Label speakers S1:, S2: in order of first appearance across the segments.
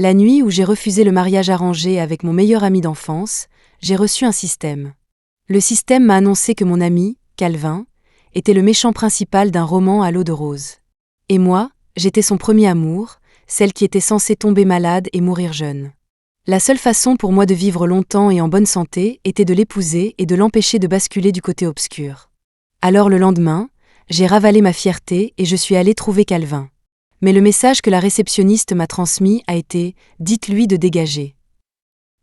S1: La nuit où j'ai refusé le mariage arrangé avec mon meilleur ami d'enfance, j'ai reçu un système. Le système m'a annoncé que mon ami, Calvin, était le méchant principal d'un roman à l'eau de rose. Et moi, j'étais son premier amour, celle qui était censée tomber malade et mourir jeune. La seule façon pour moi de vivre longtemps et en bonne santé était de l'épouser et de l'empêcher de basculer du côté obscur. Alors le lendemain, j'ai ravalé ma fierté et je suis allée trouver Calvin. Mais le message que la réceptionniste m'a transmis a été « Dites-lui de dégager ».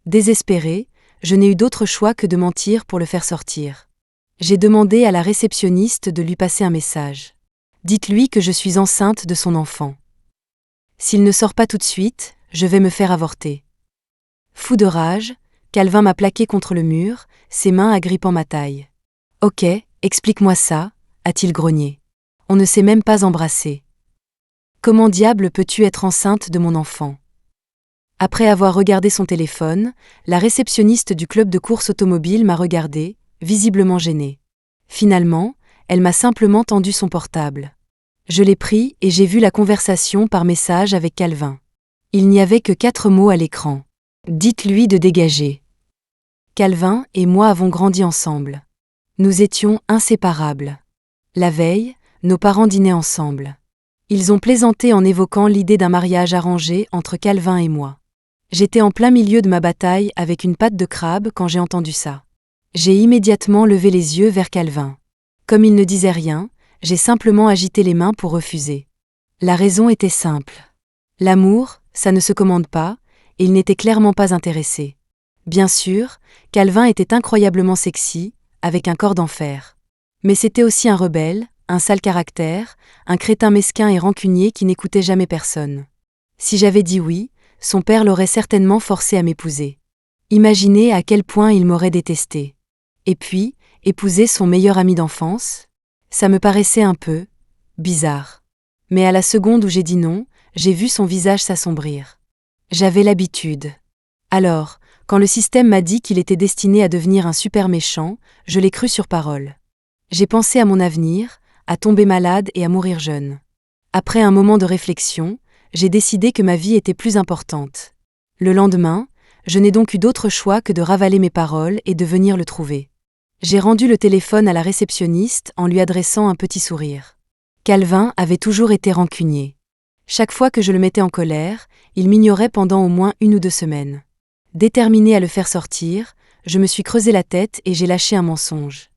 S1: Désespérée, je n'ai eu d'autre choix que de mentir pour le faire sortir. J'ai demandé à la réceptionniste de lui passer un message. Dites-lui que je suis enceinte de son enfant. S'il ne sort pas tout de suite, je vais me faire avorter. Fou de rage, Calvin m'a plaqué contre le mur, ses mains agrippant ma taille. Ok, explique-moi ça, a-t-il grogné. On ne s'est même pas embrassé. Comment diable peux-tu être enceinte de mon enfant ? Après avoir regardé son téléphone, la réceptionniste du club de course automobile m'a regardée, visiblement gênée. Finalement, elle m'a simplement tendu son portable. Je l'ai pris et j'ai vu la conversation par message avec Calvin. Il n'y avait que 4 mots à l'écran. Dites-lui de dégager. Calvin et moi avons grandi ensemble. Nous étions inséparables. La veille, nos parents dînaient ensemble. Ils ont plaisanté en évoquant l'idée d'un mariage arrangé entre Calvin et moi. J'étais en plein milieu de ma bataille avec une patte de crabe quand j'ai entendu ça. J'ai immédiatement levé les yeux vers Calvin. Comme il ne disait rien, j'ai simplement agité les mains pour refuser. La raison était simple. L'amour, ça ne se commande pas, et il n'était clairement pas intéressé. Bien sûr, Calvin était incroyablement sexy, avec un corps d'enfer. Mais c'était aussi un rebelle, un sale caractère, un crétin mesquin et rancunier qui n'écoutait jamais personne. Si j'avais dit oui, son père l'aurait certainement forcé à m'épouser. Imaginez à quel point il m'aurait détesté. Et puis, épouser son meilleur ami d'enfance ? Ça me paraissait un peu bizarre. Mais à la seconde où j'ai dit non, j'ai vu son visage s'assombrir. J'avais l'habitude. Alors, quand le système m'a dit qu'il était destiné à devenir un super méchant, je l'ai cru sur parole. J'ai pensé à mon avenir, à tomber malade et à mourir jeune. Après un moment de réflexion, j'ai décidé que ma vie était plus importante. Le lendemain, je n'ai donc eu d'autre choix que de ravaler mes paroles et de venir le trouver. J'ai rendu le téléphone à la réceptionniste en lui adressant un petit sourire. Calvin avait toujours été rancunier. Chaque fois que je le mettais en colère, il m'ignorait pendant au moins 1 ou 2 semaines. Déterminée à le faire sortir, je me suis creusé la tête et j'ai lâché un mensonge.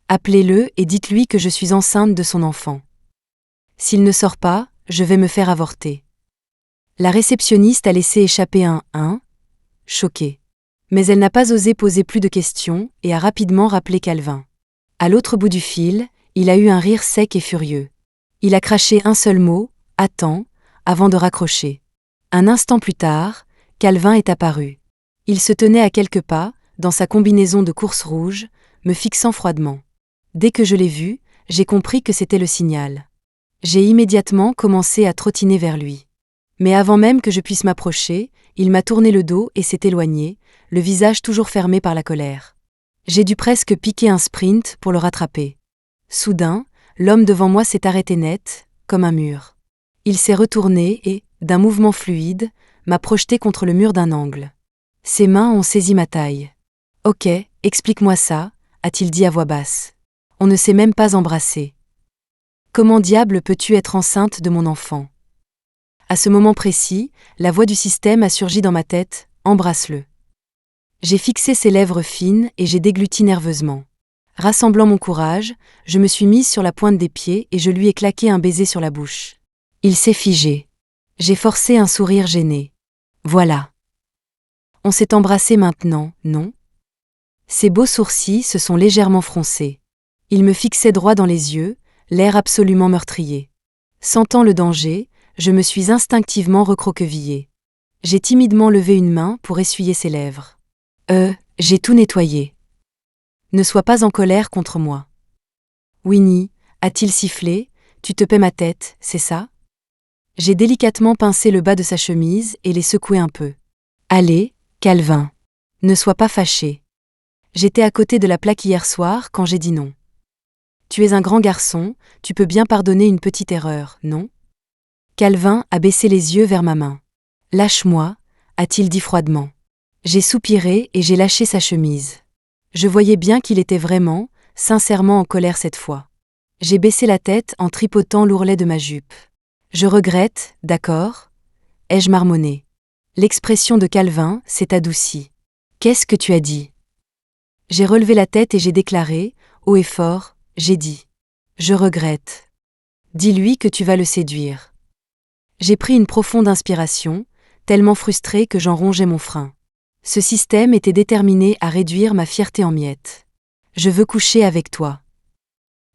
S1: Appelez-le et dites-lui que je suis enceinte de son enfant. S'il ne sort pas, je vais me faire avorter. La réceptionniste a laissé échapper un « hein », choquée. Mais elle n'a pas osé poser plus de questions et a rapidement rappelé Calvin. À l'autre bout du fil, il a eu un rire sec et furieux. Il a craché un seul mot, « attends », avant de raccrocher. Un instant plus tard, Calvin est apparu. Il se tenait à quelques pas, dans sa combinaison de course rouge, me fixant froidement. Dès que je l'ai vu, j'ai compris que c'était le signal. J'ai immédiatement commencé à trottiner vers lui. Mais avant même que je puisse m'approcher, il m'a tourné le dos et s'est éloigné, le visage toujours fermé par la colère. J'ai dû presque piquer un sprint pour le rattraper. Soudain, l'homme devant moi s'est arrêté net, comme un mur. Il s'est retourné et, d'un mouvement fluide, m'a projeté contre le mur d'un angle. Ses mains ont saisi ma taille. « Ok, explique-moi ça », a-t-il dit à voix basse. On ne s'est même pas embrassé. Comment diable peux-tu être enceinte de mon enfant ? À ce moment précis, la voix du système a surgi dans ma tête, embrasse-le. J'ai fixé ses lèvres fines et j'ai dégluti nerveusement. Rassemblant mon courage, je me suis mise sur la pointe des pieds et je lui ai claqué un baiser sur la bouche. Il s'est figé. J'ai forcé un sourire gêné. Voilà. On s'est embrassé maintenant, non ? Ses beaux sourcils se sont légèrement froncés. Il me fixait droit dans les yeux, l'air absolument meurtrier. Sentant le danger, je me suis instinctivement recroquevillée. J'ai timidement levé une main pour essuyer ses lèvres. J'ai tout nettoyé. Ne sois pas en colère contre moi. Winnie, a-t-il sifflé, tu te paies ma tête, c'est ça ? J'ai délicatement pincé le bas de sa chemise et l'ai secoué un peu. Allez, Calvin. Ne sois pas fâché. J'étais à côté de la plaque hier soir quand j'ai dit non. Tu es un grand garçon, tu peux bien pardonner une petite erreur, non ? Calvin a baissé les yeux vers ma main. Lâche-moi, a-t-il dit froidement. J'ai soupiré et j'ai lâché sa chemise. Je voyais bien qu'il était vraiment, sincèrement en colère cette fois. J'ai baissé la tête en tripotant l'ourlet de ma jupe. Je regrette, d'accord ? Ai-je marmonné. L'expression de Calvin s'est adoucie. Qu'est-ce que tu as dit ? J'ai relevé la tête et j'ai déclaré, haut et fort, j'ai dit. Je regrette. Dis-lui que tu vas le séduire. J'ai pris une profonde inspiration, tellement frustrée que j'en rongeais mon frein. Ce système était déterminé à réduire ma fierté en miettes. Je veux coucher avec toi.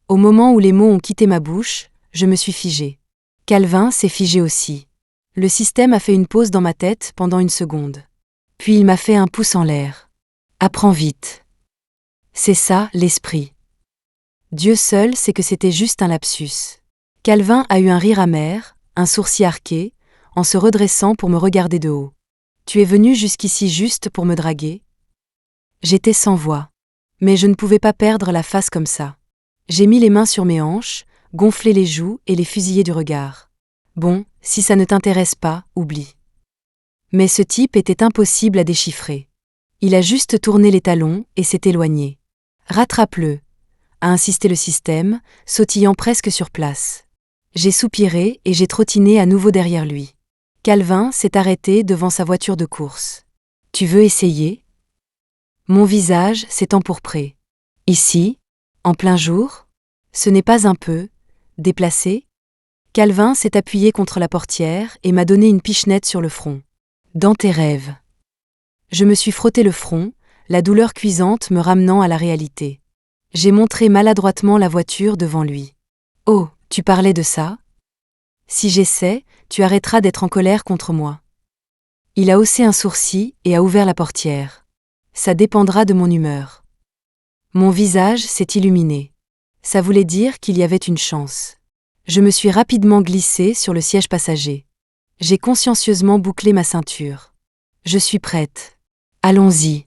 S1: Au moment où les mots ont quitté ma bouche, je me suis figée. Calvin s'est figé aussi. Le système a fait une pause dans ma tête pendant une seconde. Puis il m'a fait un pouce en l'air. Apprends vite. C'est ça, l'esprit. Dieu seul sait que c'était juste un lapsus. Calvin a eu un rire amer, un sourcil arqué, en se redressant pour me regarder de haut. Tu es venu jusqu'ici juste pour me draguer ? J'étais sans voix. Mais je ne pouvais pas perdre la face comme ça. J'ai mis les mains sur mes hanches, gonflé les joues et les fusillé du regard. Bon, si ça ne t'intéresse pas, oublie. Mais ce type était impossible à déchiffrer. Il a juste tourné les talons et s'est éloigné. Rattrape-le, a insisté le système, sautillant presque sur place. J'ai soupiré et j'ai trottiné à nouveau derrière lui. Calvin s'est arrêté devant sa voiture de course. Tu veux essayer ? Mon visage s'est empourpré. Ici ? En plein jour ? Ce n'est pas un peu déplacé ? Calvin s'est appuyé contre la portière et m'a donné une pichenette sur le front. Dans tes rêves. Je me suis frotté le front, la douleur cuisante me ramenant à la réalité. J'ai montré maladroitement la voiture devant lui. Oh, tu parlais de ça ? Si j'essaie, tu arrêteras d'être en colère contre moi. Il a haussé un sourcil et a ouvert la portière. Ça dépendra de mon humeur. Mon visage s'est illuminé. Ça voulait dire qu'il y avait une chance. Je me suis rapidement glissée sur le siège passager. J'ai consciencieusement bouclé ma ceinture. Je suis prête. Allons-y.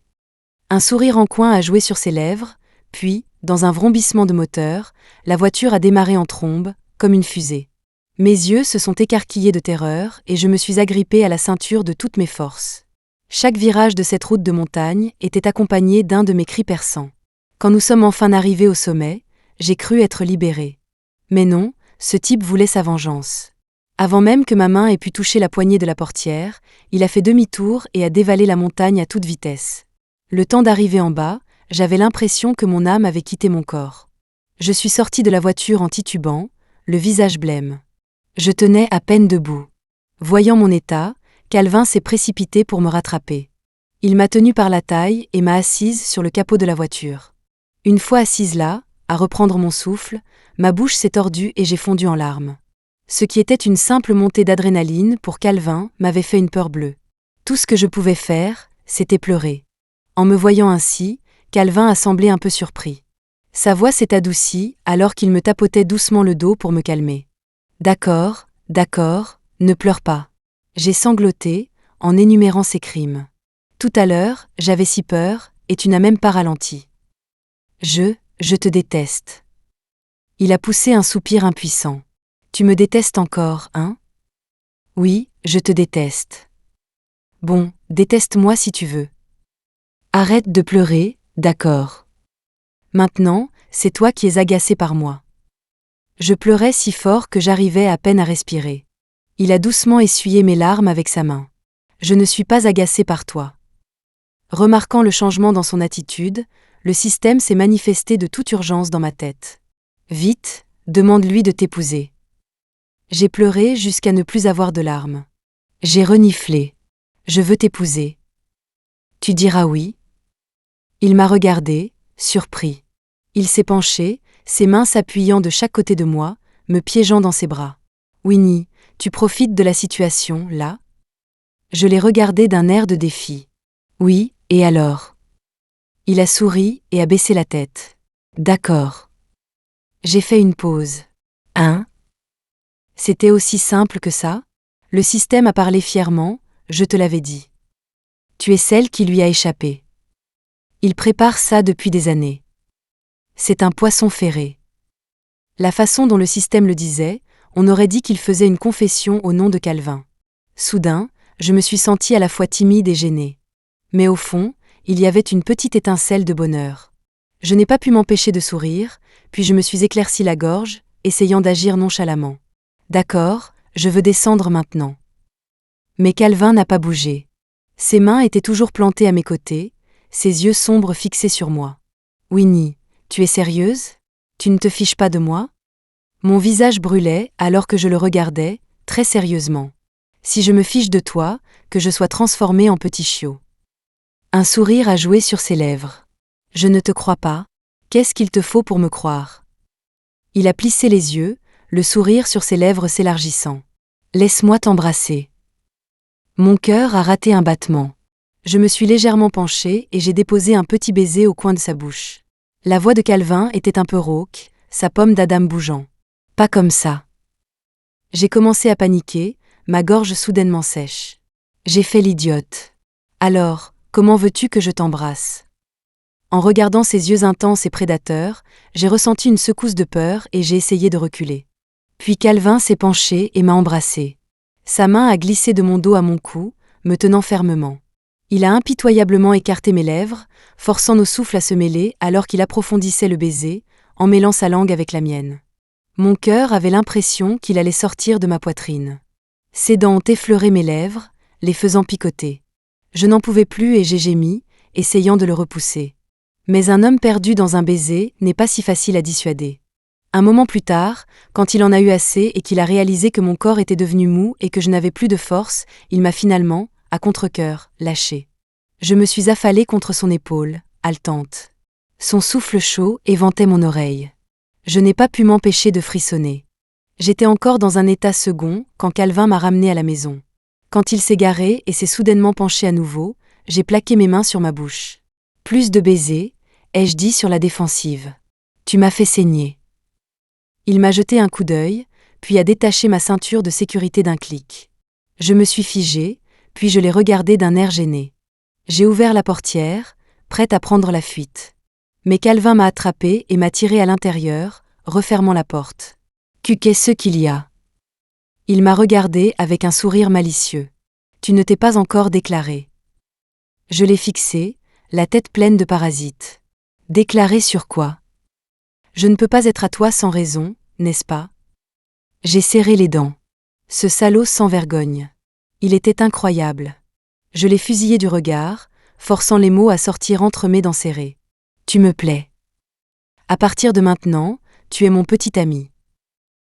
S1: Un sourire en coin a joué sur ses lèvres, puis, dans un vrombissement de moteur, la voiture a démarré en trombe, comme une fusée. Mes yeux se sont écarquillés de terreur et je me suis agrippée à la ceinture de toutes mes forces. Chaque virage de cette route de montagne était accompagné d'un de mes cris perçants. Quand nous sommes enfin arrivés au sommet, j'ai cru être libérée. Mais non, ce type voulait sa vengeance. Avant même que ma main ait pu toucher la poignée de la portière, il a fait demi-tour et a dévalé la montagne à toute vitesse. Le temps d'arriver en bas, j'avais l'impression que mon âme avait quitté mon corps. Je suis sortie de la voiture en titubant, le visage blême. Je tenais à peine debout. Voyant mon état, Calvin s'est précipité pour me rattraper. Il m'a tenue par la taille et m'a assise sur le capot de la voiture. Une fois assise là, à reprendre mon souffle, ma bouche s'est tordue et j'ai fondu en larmes. Ce qui était une simple montée d'adrénaline pour Calvin m'avait fait une peur bleue. Tout ce que je pouvais faire, c'était pleurer. En me voyant ainsi, Calvin a semblé un peu surpris. Sa voix s'est adoucie alors qu'il me tapotait doucement le dos pour me calmer. D'accord, ne pleure pas. J'ai sangloté, en énumérant ses crimes. Tout à l'heure, j'avais si peur, et tu n'as même pas ralenti. Je te déteste. Il a poussé un soupir impuissant. Tu me détestes encore, hein ? Oui, je te déteste. Bon, déteste-moi si tu veux. Arrête de pleurer, d'accord. Maintenant, c'est toi qui es agacé par moi. Je pleurais si fort que j'arrivais à peine à respirer. Il a doucement essuyé mes larmes avec sa main. Je ne suis pas agacé par toi. Remarquant le changement dans son attitude, le système s'est manifesté de toute urgence dans ma tête. Vite, demande-lui de t'épouser. J'ai pleuré jusqu'à ne plus avoir de larmes. J'ai reniflé. Je veux t'épouser. Tu diras oui ? Il m'a regardé, surpris. Il s'est penché, ses mains s'appuyant de chaque côté de moi, me piégeant dans ses bras. Winnie, tu profites de la situation, là ? Je l'ai regardé d'un air de défi. Oui, et alors ? Il a souri et a baissé la tête. D'accord. J'ai fait une pause. Hein ? C'était aussi simple que ça ? Le système a parlé fièrement, je te l'avais dit. Tu es celle qui lui a échappé. Il prépare ça depuis des années. C'est un poisson ferré. La façon dont le système le disait, on aurait dit qu'il faisait une confession au nom de Calvin. Soudain, je me suis sentie à la fois timide et gênée. Mais au fond, il y avait une petite étincelle de bonheur. Je n'ai pas pu m'empêcher de sourire, puis je me suis éclairci la gorge, essayant d'agir nonchalamment. D'accord, je veux descendre maintenant. Mais Calvin n'a pas bougé. Ses mains étaient toujours plantées à mes côtés, ses yeux sombres fixés sur moi. Winnie, tu es sérieuse? Tu ne te fiches pas de moi? Mon visage brûlait alors que je le regardais, très sérieusement. Si je me fiche de toi, que je sois transformée en petit chiot. Un sourire a joué sur ses lèvres. Je ne te crois pas. Qu'est-ce qu'il te faut pour me croire? Il a plissé les yeux, le sourire sur ses lèvres s'élargissant. Laisse-moi t'embrasser. Mon cœur a raté un battement. Je me suis légèrement penchée et j'ai déposé un petit baiser au coin de sa bouche. La voix de Calvin était un peu rauque, sa pomme d'Adam bougeant. Pas comme ça. J'ai commencé à paniquer, ma gorge soudainement sèche. J'ai fait l'idiote. Alors, comment veux-tu que je t'embrasse? En regardant ses yeux intenses et prédateurs, j'ai ressenti une secousse de peur et j'ai essayé de reculer. Puis Calvin s'est penché et m'a embrassée. Sa main a glissé de mon dos à mon cou, me tenant fermement. Il a impitoyablement écarté mes lèvres, forçant nos souffles à se mêler alors qu'il approfondissait le baiser, en mêlant sa langue avec la mienne. Mon cœur avait l'impression qu'il allait sortir de ma poitrine. Ses dents ont effleuré mes lèvres, les faisant picoter. Je n'en pouvais plus et j'ai gémi, essayant de le repousser. Mais un homme perdu dans un baiser n'est pas si facile à dissuader. Un moment plus tard, quand il en a eu assez et qu'il a réalisé que mon corps était devenu mou et que je n'avais plus de force, il m'a finalement, à contre-cœur, lâché. Je me suis affalée contre son épaule, haletante. Son souffle chaud éventait mon oreille. Je n'ai pas pu m'empêcher de frissonner. J'étais encore dans un état second quand Calvin m'a ramenée à la maison. Quand il s'est garé et s'est soudainement penché à nouveau, j'ai plaqué mes mains sur ma bouche. Plus de baisers, ai-je dit sur la défensive. Tu m'as fait saigner. Il m'a jeté un coup d'œil, puis a détaché ma ceinture de sécurité d'un clic. Je me suis figée, puis je l'ai regardé d'un air gêné. J'ai ouvert la portière, prête à prendre la fuite. Mais Calvin m'a attrapée et m'a tirée à l'intérieur, refermant la porte. Qu'est-ce qu'il y a? Il m'a regardé avec un sourire malicieux. Tu ne t'es pas encore déclaré. Je l'ai fixé, la tête pleine de parasites. Déclaré sur quoi? Je ne peux pas être à toi sans raison, n'est-ce pas? J'ai serré les dents. Ce salaud sans vergogne. Il était incroyable. Je l'ai fusillé du regard, forçant les mots à sortir entremêlés dents serrées. Tu me plais. À partir de maintenant, tu es mon petit ami.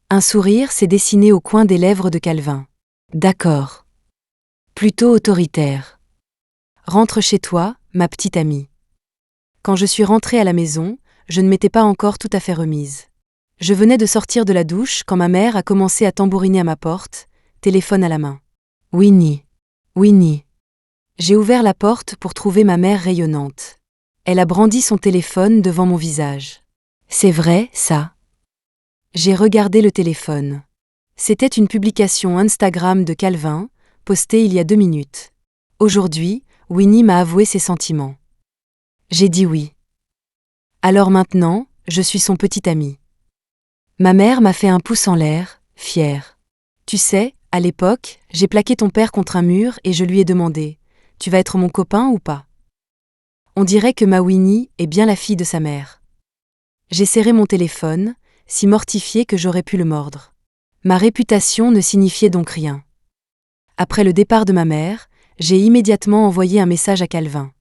S1: Un sourire s'est dessiné au coin des lèvres de Calvin. D'accord. Plutôt autoritaire. Rentre chez toi, ma petite amie. Quand je suis rentrée à la maison, je ne m'étais pas encore tout à fait remise. Je venais de sortir de la douche quand ma mère a commencé à tambouriner à ma porte, téléphone à la main. Winnie. Winnie. J'ai ouvert la porte pour trouver ma mère rayonnante. Elle a brandi son téléphone devant mon visage. C'est vrai, ça? J'ai regardé le téléphone. C'était une publication Instagram de Calvin, postée il y a 2 minutes. Aujourd'hui, Winnie m'a avoué ses sentiments. J'ai dit oui. Alors maintenant, je suis son petit ami. Ma mère m'a fait un pouce en l'air, fière. Tu sais, à l'époque, j'ai plaqué ton père contre un mur et je lui ai demandé « Tu vas être mon copain ou pas ?» On dirait que ma Winnie est bien la fille de sa mère. J'ai serré mon téléphone, si mortifiée que j'aurais pu le mordre. Ma réputation ne signifiait donc rien. Après le départ de ma mère, j'ai immédiatement envoyé un message à Calvin.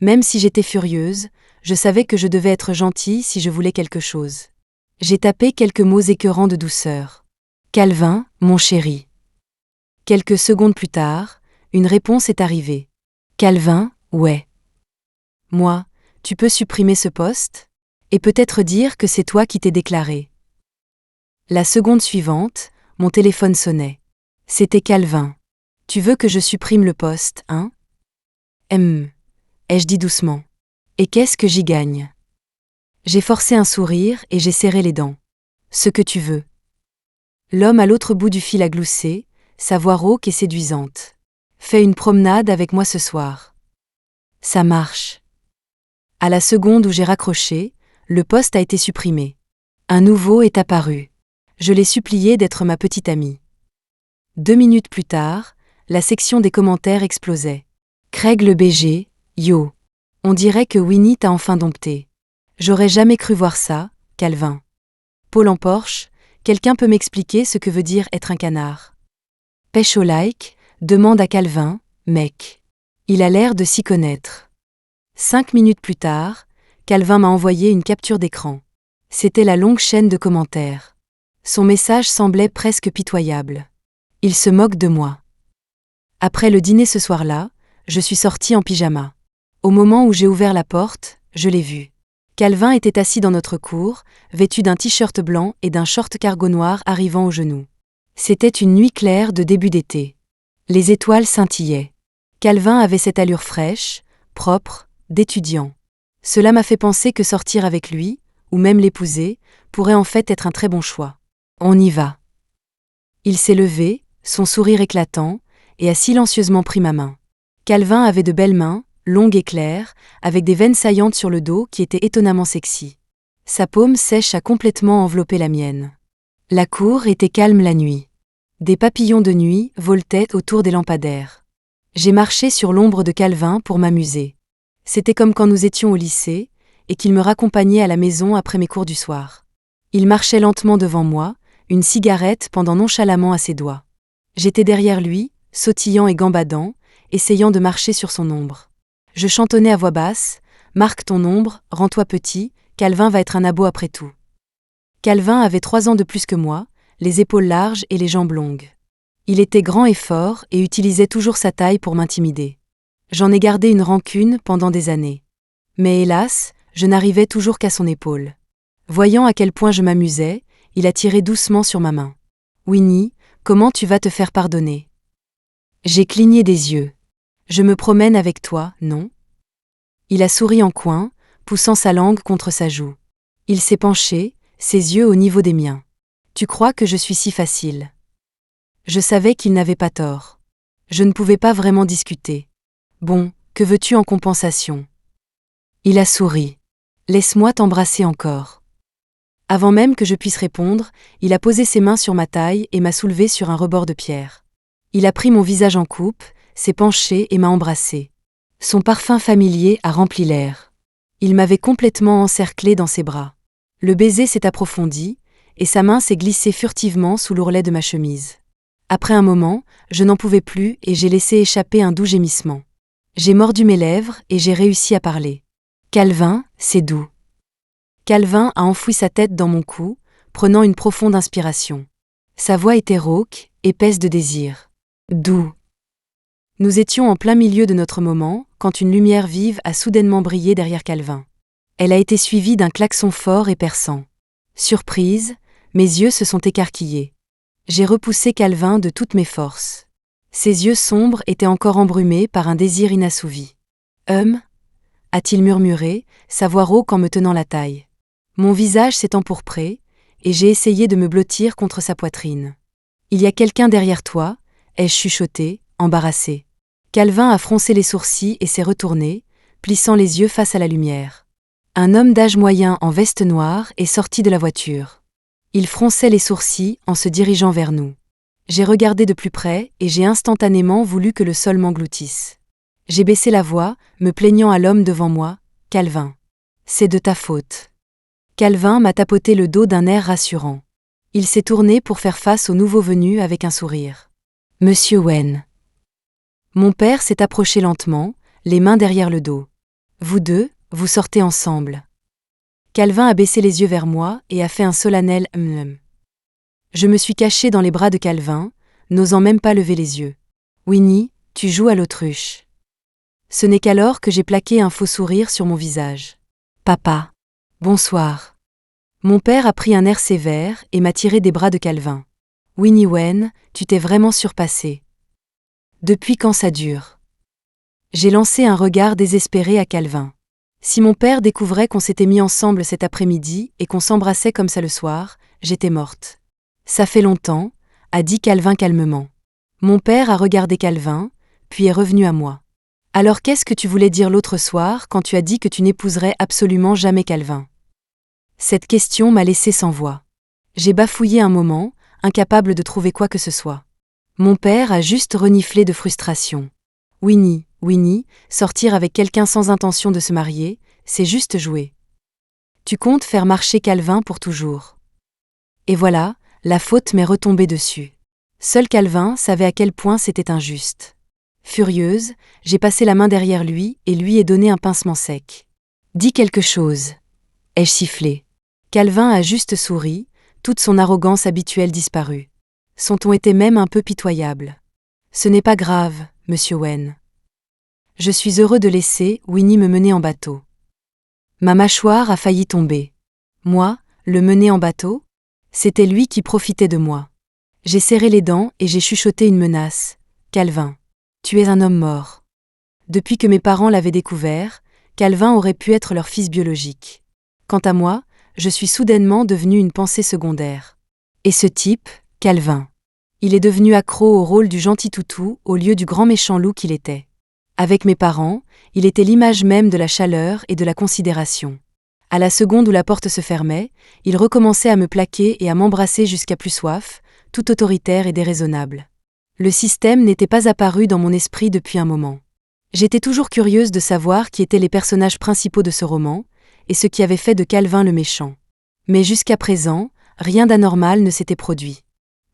S1: Même si j'étais furieuse, je savais que je devais être gentille si je voulais quelque chose. J'ai tapé quelques mots écœurants de douceur. Calvin, mon chéri. Quelques secondes plus tard, une réponse est arrivée. Calvin, ouais. Moi, tu peux supprimer ce poste? Et peut-être dire que c'est toi qui t'es déclaré. La seconde suivante, mon téléphone sonnait. C'était Calvin. Tu veux que je supprime le poste, hein? Ai-je dit doucement. Et qu'est-ce que j'y gagne? J'ai forcé un sourire et j'ai serré les dents. Ce que tu veux. L'homme à l'autre bout du fil a gloussé, sa voix rauque et séduisante. Fais une promenade avec moi ce soir. Ça marche. À la seconde où j'ai raccroché, le poste a été supprimé. Un nouveau est apparu. Je l'ai supplié d'être ma petite amie. 2 minutes plus tard, la section des commentaires explosait. Craig le BG, yo. On dirait que Winnie t'a enfin dompté. J'aurais jamais cru voir ça, Calvin. Paul en Porsche, quelqu'un peut m'expliquer ce que veut dire être un canard? Pêche au like, demande à Calvin, mec. Il a l'air de s'y connaître. 5 minutes plus tard, Calvin m'a envoyé une capture d'écran. C'était la longue chaîne de commentaires. Son message semblait presque pitoyable. Il se moque de moi. Après le dîner ce soir-là, je suis sortie en pyjama. Au moment où j'ai ouvert la porte, je l'ai vu. Calvin était assis dans notre cour, vêtu d'un t-shirt blanc et d'un short cargo noir arrivant aux genoux. C'était une nuit claire de début d'été. Les étoiles scintillaient. Calvin avait cette allure fraîche, propre, d'étudiant. Cela m'a fait penser que sortir avec lui, ou même l'épouser, pourrait en fait être un très bon choix. On y va. Il s'est levé, son sourire éclatant, et a silencieusement pris ma main. Calvin avait de belles mains, longues et claires, avec des veines saillantes sur le dos qui étaient étonnamment sexy. Sa paume sèche a complètement enveloppé la mienne. La cour était calme la nuit. Des papillons de nuit voletaient autour des lampadaires. J'ai marché sur l'ombre de Calvin pour m'amuser. C'était comme quand nous étions au lycée, et qu'il me raccompagnait à la maison après mes cours du soir. Il marchait lentement devant moi, une cigarette pendant nonchalamment à ses doigts. J'étais derrière lui, sautillant et gambadant, essayant de marcher sur son ombre. Je chantonnais à voix basse, « Marque ton ombre, rends-toi petit, Calvin va être un abo après tout. » Calvin avait 3 ans de plus que moi, les épaules larges et les jambes longues. Il était grand et fort et utilisait toujours sa taille pour m'intimider. J'en ai gardé une rancune pendant des années. Mais hélas, je n'arrivais toujours qu'à son épaule. Voyant à quel point je m'amusais, il a tiré doucement sur ma main. « Winnie, comment tu vas te faire pardonner ?» J'ai cligné des yeux. « Je me promène avec toi, non ?» Il a souri en coin, poussant sa langue contre sa joue. Il s'est penché, ses yeux au niveau des miens. « Tu crois que je suis si facile ?» Je savais qu'il n'avait pas tort. Je ne pouvais pas vraiment discuter. « Bon, que veux-tu en compensation ?» Il a souri. « Laisse-moi t'embrasser encore. » Avant même que je puisse répondre, il a posé ses mains sur ma taille et m'a soulevé sur un rebord de pierre. Il a pris mon visage en coupe, s'est penché et m'a embrassé. Son parfum familier a rempli l'air. Il m'avait complètement encerclé dans ses bras. Le baiser s'est approfondi, et sa main s'est glissée furtivement sous l'ourlet de ma chemise. Après un moment, je n'en pouvais plus et j'ai laissé échapper un doux gémissement. J'ai mordu mes lèvres et j'ai réussi à parler. « Calvin, c'est doux. » Calvin a enfoui sa tête dans mon cou, prenant une profonde inspiration. Sa voix était rauque, épaisse de désir. Doux. Nous étions en plein milieu de notre moment, quand une lumière vive a soudainement brillé derrière Calvin. Elle a été suivie d'un klaxon fort et perçant. Surprise, mes yeux se sont écarquillés. J'ai repoussé Calvin de toutes mes forces. Ses yeux sombres étaient encore embrumés par un désir inassouvi. A-t-il murmuré, sa voix rauque en me tenant la taille. Mon visage s'est empourpré, et j'ai essayé de me blottir contre sa poitrine. Il y a quelqu'un derrière toi, ai-je chuchoté, embarrassé. Calvin a froncé les sourcils et s'est retourné, plissant les yeux face à la lumière. Un homme d'âge moyen en veste noire est sorti de la voiture. Il fronçait les sourcils en se dirigeant vers nous. J'ai regardé de plus près et j'ai instantanément voulu que le sol m'engloutisse. J'ai baissé la voix, me plaignant à l'homme devant moi, « Calvin. C'est de ta faute. » Calvin m'a tapoté le dos d'un air rassurant. Il s'est tourné pour faire face au nouveau venu avec un sourire. « Monsieur Wen. » Mon père s'est approché lentement, les mains derrière le dos. « Vous deux, vous sortez ensemble. » Calvin a baissé les yeux vers moi et a fait un solennel « Je me suis caché dans les bras de Calvin, n'osant même pas lever les yeux. « Winnie, tu joues à l'autruche. » Ce n'est qu'alors que j'ai plaqué un faux sourire sur mon visage. « Papa. Bonsoir. » Mon père a pris un air sévère et m'a tiré des bras de Calvin. « Winnie Wen, tu t'es vraiment surpassée. Depuis quand ça dure ?» J'ai lancé un regard désespéré à Calvin. Si mon père découvrait qu'on s'était mis ensemble cet après-midi et qu'on s'embrassait comme ça le soir, j'étais morte. « Ça fait longtemps », a dit Calvin calmement. Mon père a regardé Calvin, puis est revenu à moi. « Alors qu'est-ce que tu voulais dire l'autre soir quand tu as dit que tu n'épouserais absolument jamais Calvin ?» Cette question m'a laissé sans voix. J'ai bafouillé un moment, incapable de trouver quoi que ce soit. Mon père a juste reniflé de frustration. Winnie, Winnie, sortir avec quelqu'un sans intention de se marier, c'est juste jouer. Tu comptes faire marcher Calvin pour toujours. Et voilà, la faute m'est retombée dessus. Seul Calvin savait à quel point c'était injuste. Furieuse, j'ai passé la main derrière lui et lui ai donné un pincement sec. Dis quelque chose. Ai-je sifflé. Calvin a juste souri, toute son arrogance habituelle disparue. Son ton était même un peu pitoyable. Ce n'est pas grave, monsieur Wen. Je suis heureux de laisser Winnie me mener en bateau. Ma mâchoire a failli tomber. Moi, le mener en bateau? C'était lui qui profitait de moi. J'ai serré les dents et j'ai chuchoté une menace. Calvin, tu es un homme mort. Depuis que mes parents l'avaient découvert, Calvin aurait pu être leur fils biologique. Quant à moi, je suis soudainement devenue une pensée secondaire. Et ce type, Calvin. Il est devenu accro au rôle du gentil toutou au lieu du grand méchant loup qu'il était. Avec mes parents, il était l'image même de la chaleur et de la considération. À la seconde où la porte se fermait, il recommençait à me plaquer et à m'embrasser jusqu'à plus soif, tout autoritaire et déraisonnable. Le système n'était pas apparu dans mon esprit depuis un moment. J'étais toujours curieuse de savoir qui étaient les personnages principaux de ce roman, et ce qui avait fait de Calvin le méchant. Mais jusqu'à présent, rien d'anormal ne s'était produit.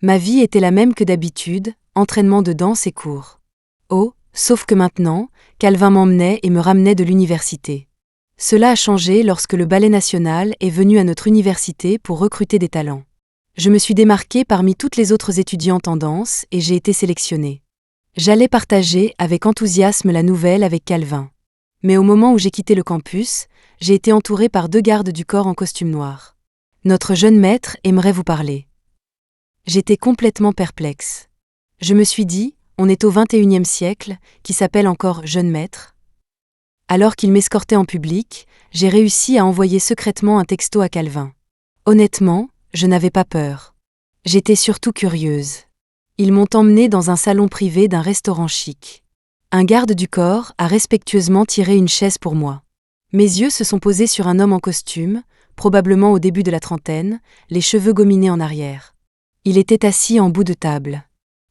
S1: Ma vie était la même que d'habitude, entraînement de danse et cours. Oh, sauf que maintenant, Calvin m'emmenait et me ramenait de l'université. Cela a changé lorsque le Ballet National est venu à notre université pour recruter des talents. Je me suis démarquée parmi toutes les autres étudiantes en danse et j'ai été sélectionnée. J'allais partager avec enthousiasme la nouvelle avec Calvin. Mais au moment où j'ai quitté le campus, j'ai été entourée par 2 gardes du corps en costume noir. Notre jeune maître aimerait vous parler. J'étais complètement perplexe. Je me suis dit, on est au XXIe siècle, qui s'appelle encore jeune maître. Alors qu'il m'escortait en public, j'ai réussi à envoyer secrètement un texto à Calvin. Honnêtement, je n'avais pas peur. J'étais surtout curieuse. Ils m'ont emmenée dans un salon privé d'un restaurant chic. Un garde du corps a respectueusement tiré une chaise pour moi. Mes yeux se sont posés sur un homme en costume, probablement au début de la trentaine, les cheveux gominés en arrière. Il était assis en bout de table.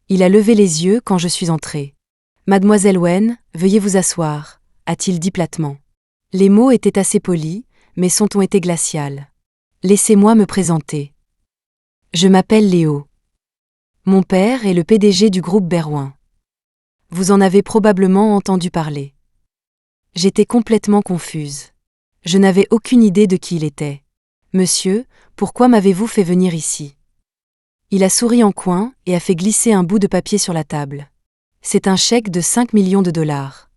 S1: Il a levé les yeux quand je suis entrée. « Mademoiselle Wen, veuillez vous asseoir », a-t-il dit platement. Les mots étaient assez polis, mais son ton était glacial. « Laissez-moi me présenter. Je m'appelle Léo. Mon père est le PDG du groupe Berwin. Vous en avez probablement entendu parler. » J'étais complètement confuse. Je n'avais aucune idée de qui il était. « Monsieur, pourquoi m'avez-vous fait venir ici ?» Il a souri en coin et a fait glisser un bout de papier sur la table. C'est un chèque de 5 millions de dollars.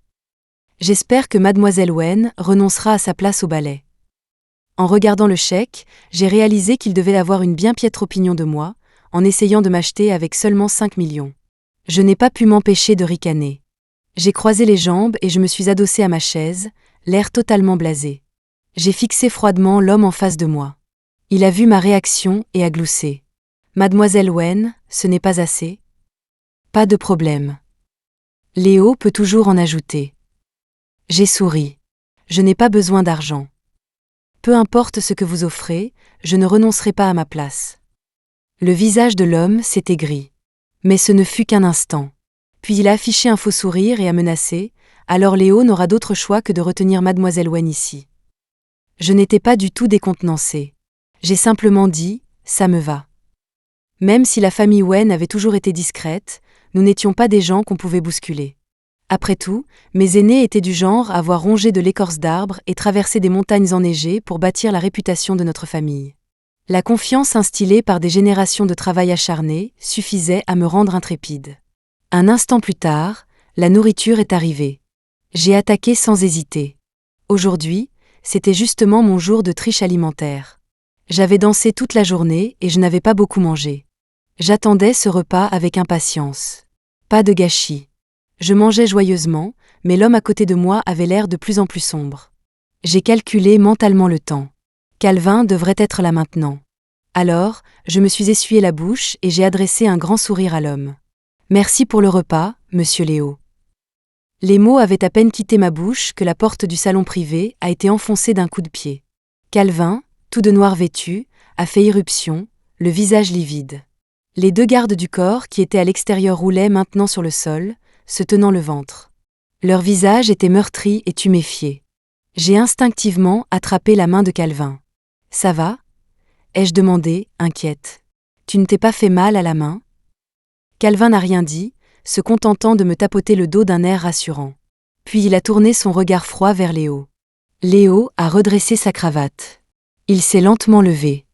S1: J'espère que Mademoiselle Wen renoncera à sa place au ballet. En regardant le chèque, j'ai réalisé qu'il devait avoir une bien piètre opinion de moi, en essayant de m'acheter avec seulement 5 millions. Je n'ai pas pu m'empêcher de ricaner. J'ai croisé les jambes et je me suis adossée à ma chaise, l'air totalement blasé. J'ai fixé froidement l'homme en face de moi. Il a vu ma réaction et a gloussé. « Mademoiselle Wen, ce n'est pas assez ?» Pas de problème. Léo peut toujours en ajouter. J'ai souri. Je n'ai pas besoin d'argent. Peu importe ce que vous offrez, je ne renoncerai pas à ma place. Le visage de l'homme s'est aigri. Mais ce ne fut qu'un instant. Puis il a affiché un faux sourire et a menacé, alors Léo n'aura d'autre choix que de retenir Mademoiselle Wen ici. Je n'étais pas du tout décontenancée. J'ai simplement dit, ça me va. Même si la famille Wen avait toujours été discrète, nous n'étions pas des gens qu'on pouvait bousculer. Après tout, mes aînés étaient du genre à avoir rongé de l'écorce d'arbres et traversé des montagnes enneigées pour bâtir la réputation de notre famille. La confiance instillée par des générations de travail acharné suffisait à me rendre intrépide. Un instant plus tard, la nourriture est arrivée. J'ai attaqué sans hésiter. Aujourd'hui, c'était justement mon jour de triche alimentaire. J'avais dansé toute la journée et je n'avais pas beaucoup mangé. J'attendais ce repas avec impatience. Pas de gâchis. Je mangeais joyeusement, mais l'homme à côté de moi avait l'air de plus en plus sombre. J'ai calculé mentalement le temps. Calvin devrait être là maintenant. Alors, je me suis essuyé la bouche et j'ai adressé un grand sourire à l'homme. « Merci pour le repas, monsieur Léo. » Les mots avaient à peine quitté ma bouche que la porte du salon privé a été enfoncée d'un coup de pied. Calvin, tout de noir vêtu, a fait irruption, le visage livide. Les 2 gardes du corps qui étaient à l'extérieur roulaient maintenant sur le sol, se tenant le ventre. Leurs visages étaient meurtris et tuméfiés. J'ai instinctivement attrapé la main de Calvin. « Ça va ?» ai-je demandé, inquiète. « Tu ne t'es pas fait mal à la main ?» Calvin n'a rien dit, se contentant de me tapoter le dos d'un air rassurant. Puis il a tourné son regard froid vers Léo. Léo a redressé sa cravate. Il s'est lentement levé.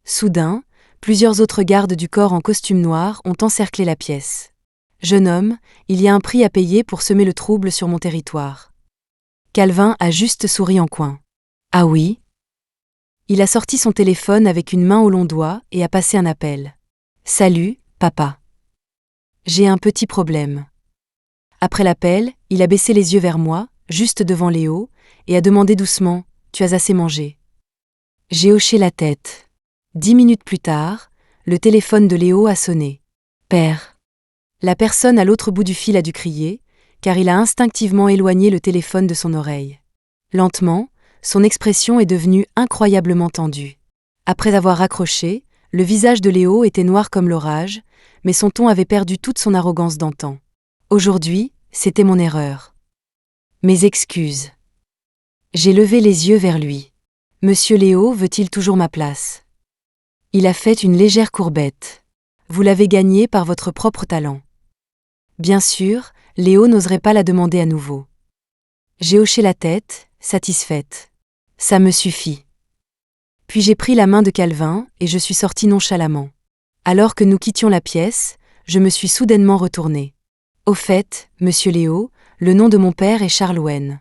S1: Soudain, plusieurs autres gardes du corps en costume noir ont encerclé la pièce. « Jeune homme, il y a un prix à payer pour semer le trouble sur mon territoire. » Calvin a juste souri en coin. « Ah oui ?» Il a sorti son téléphone avec une main au long doigt et a passé un appel. « Salut, papa. J'ai un petit problème. » Après l'appel, il a baissé les yeux vers moi, juste devant Léo, et a demandé doucement « Tu as assez mangé ?» J'ai hoché la tête. 10 minutes plus tard, le téléphone de Léo a sonné. « Père !» La personne à l'autre bout du fil a dû crier, car il a instinctivement éloigné le téléphone de son oreille. Lentement, son expression est devenue incroyablement tendue. Après avoir raccroché, le visage de Léo était noir comme l'orage, mais son ton avait perdu toute son arrogance d'antan. Aujourd'hui, c'était mon erreur. Mes excuses. J'ai levé les yeux vers lui. Monsieur Léo veut-il toujours ma place ? Il a fait une légère courbette. Vous l'avez gagnée par votre propre talent. Bien sûr, Léo n'oserait pas la demander à nouveau. J'ai hoché la tête, satisfaite. Ça me suffit. Puis j'ai pris la main de Calvin et je suis sorti nonchalamment. Alors que nous quittions la pièce, je me suis soudainement retourné. Au fait, monsieur Léo, le nom de mon père est Charles Owen.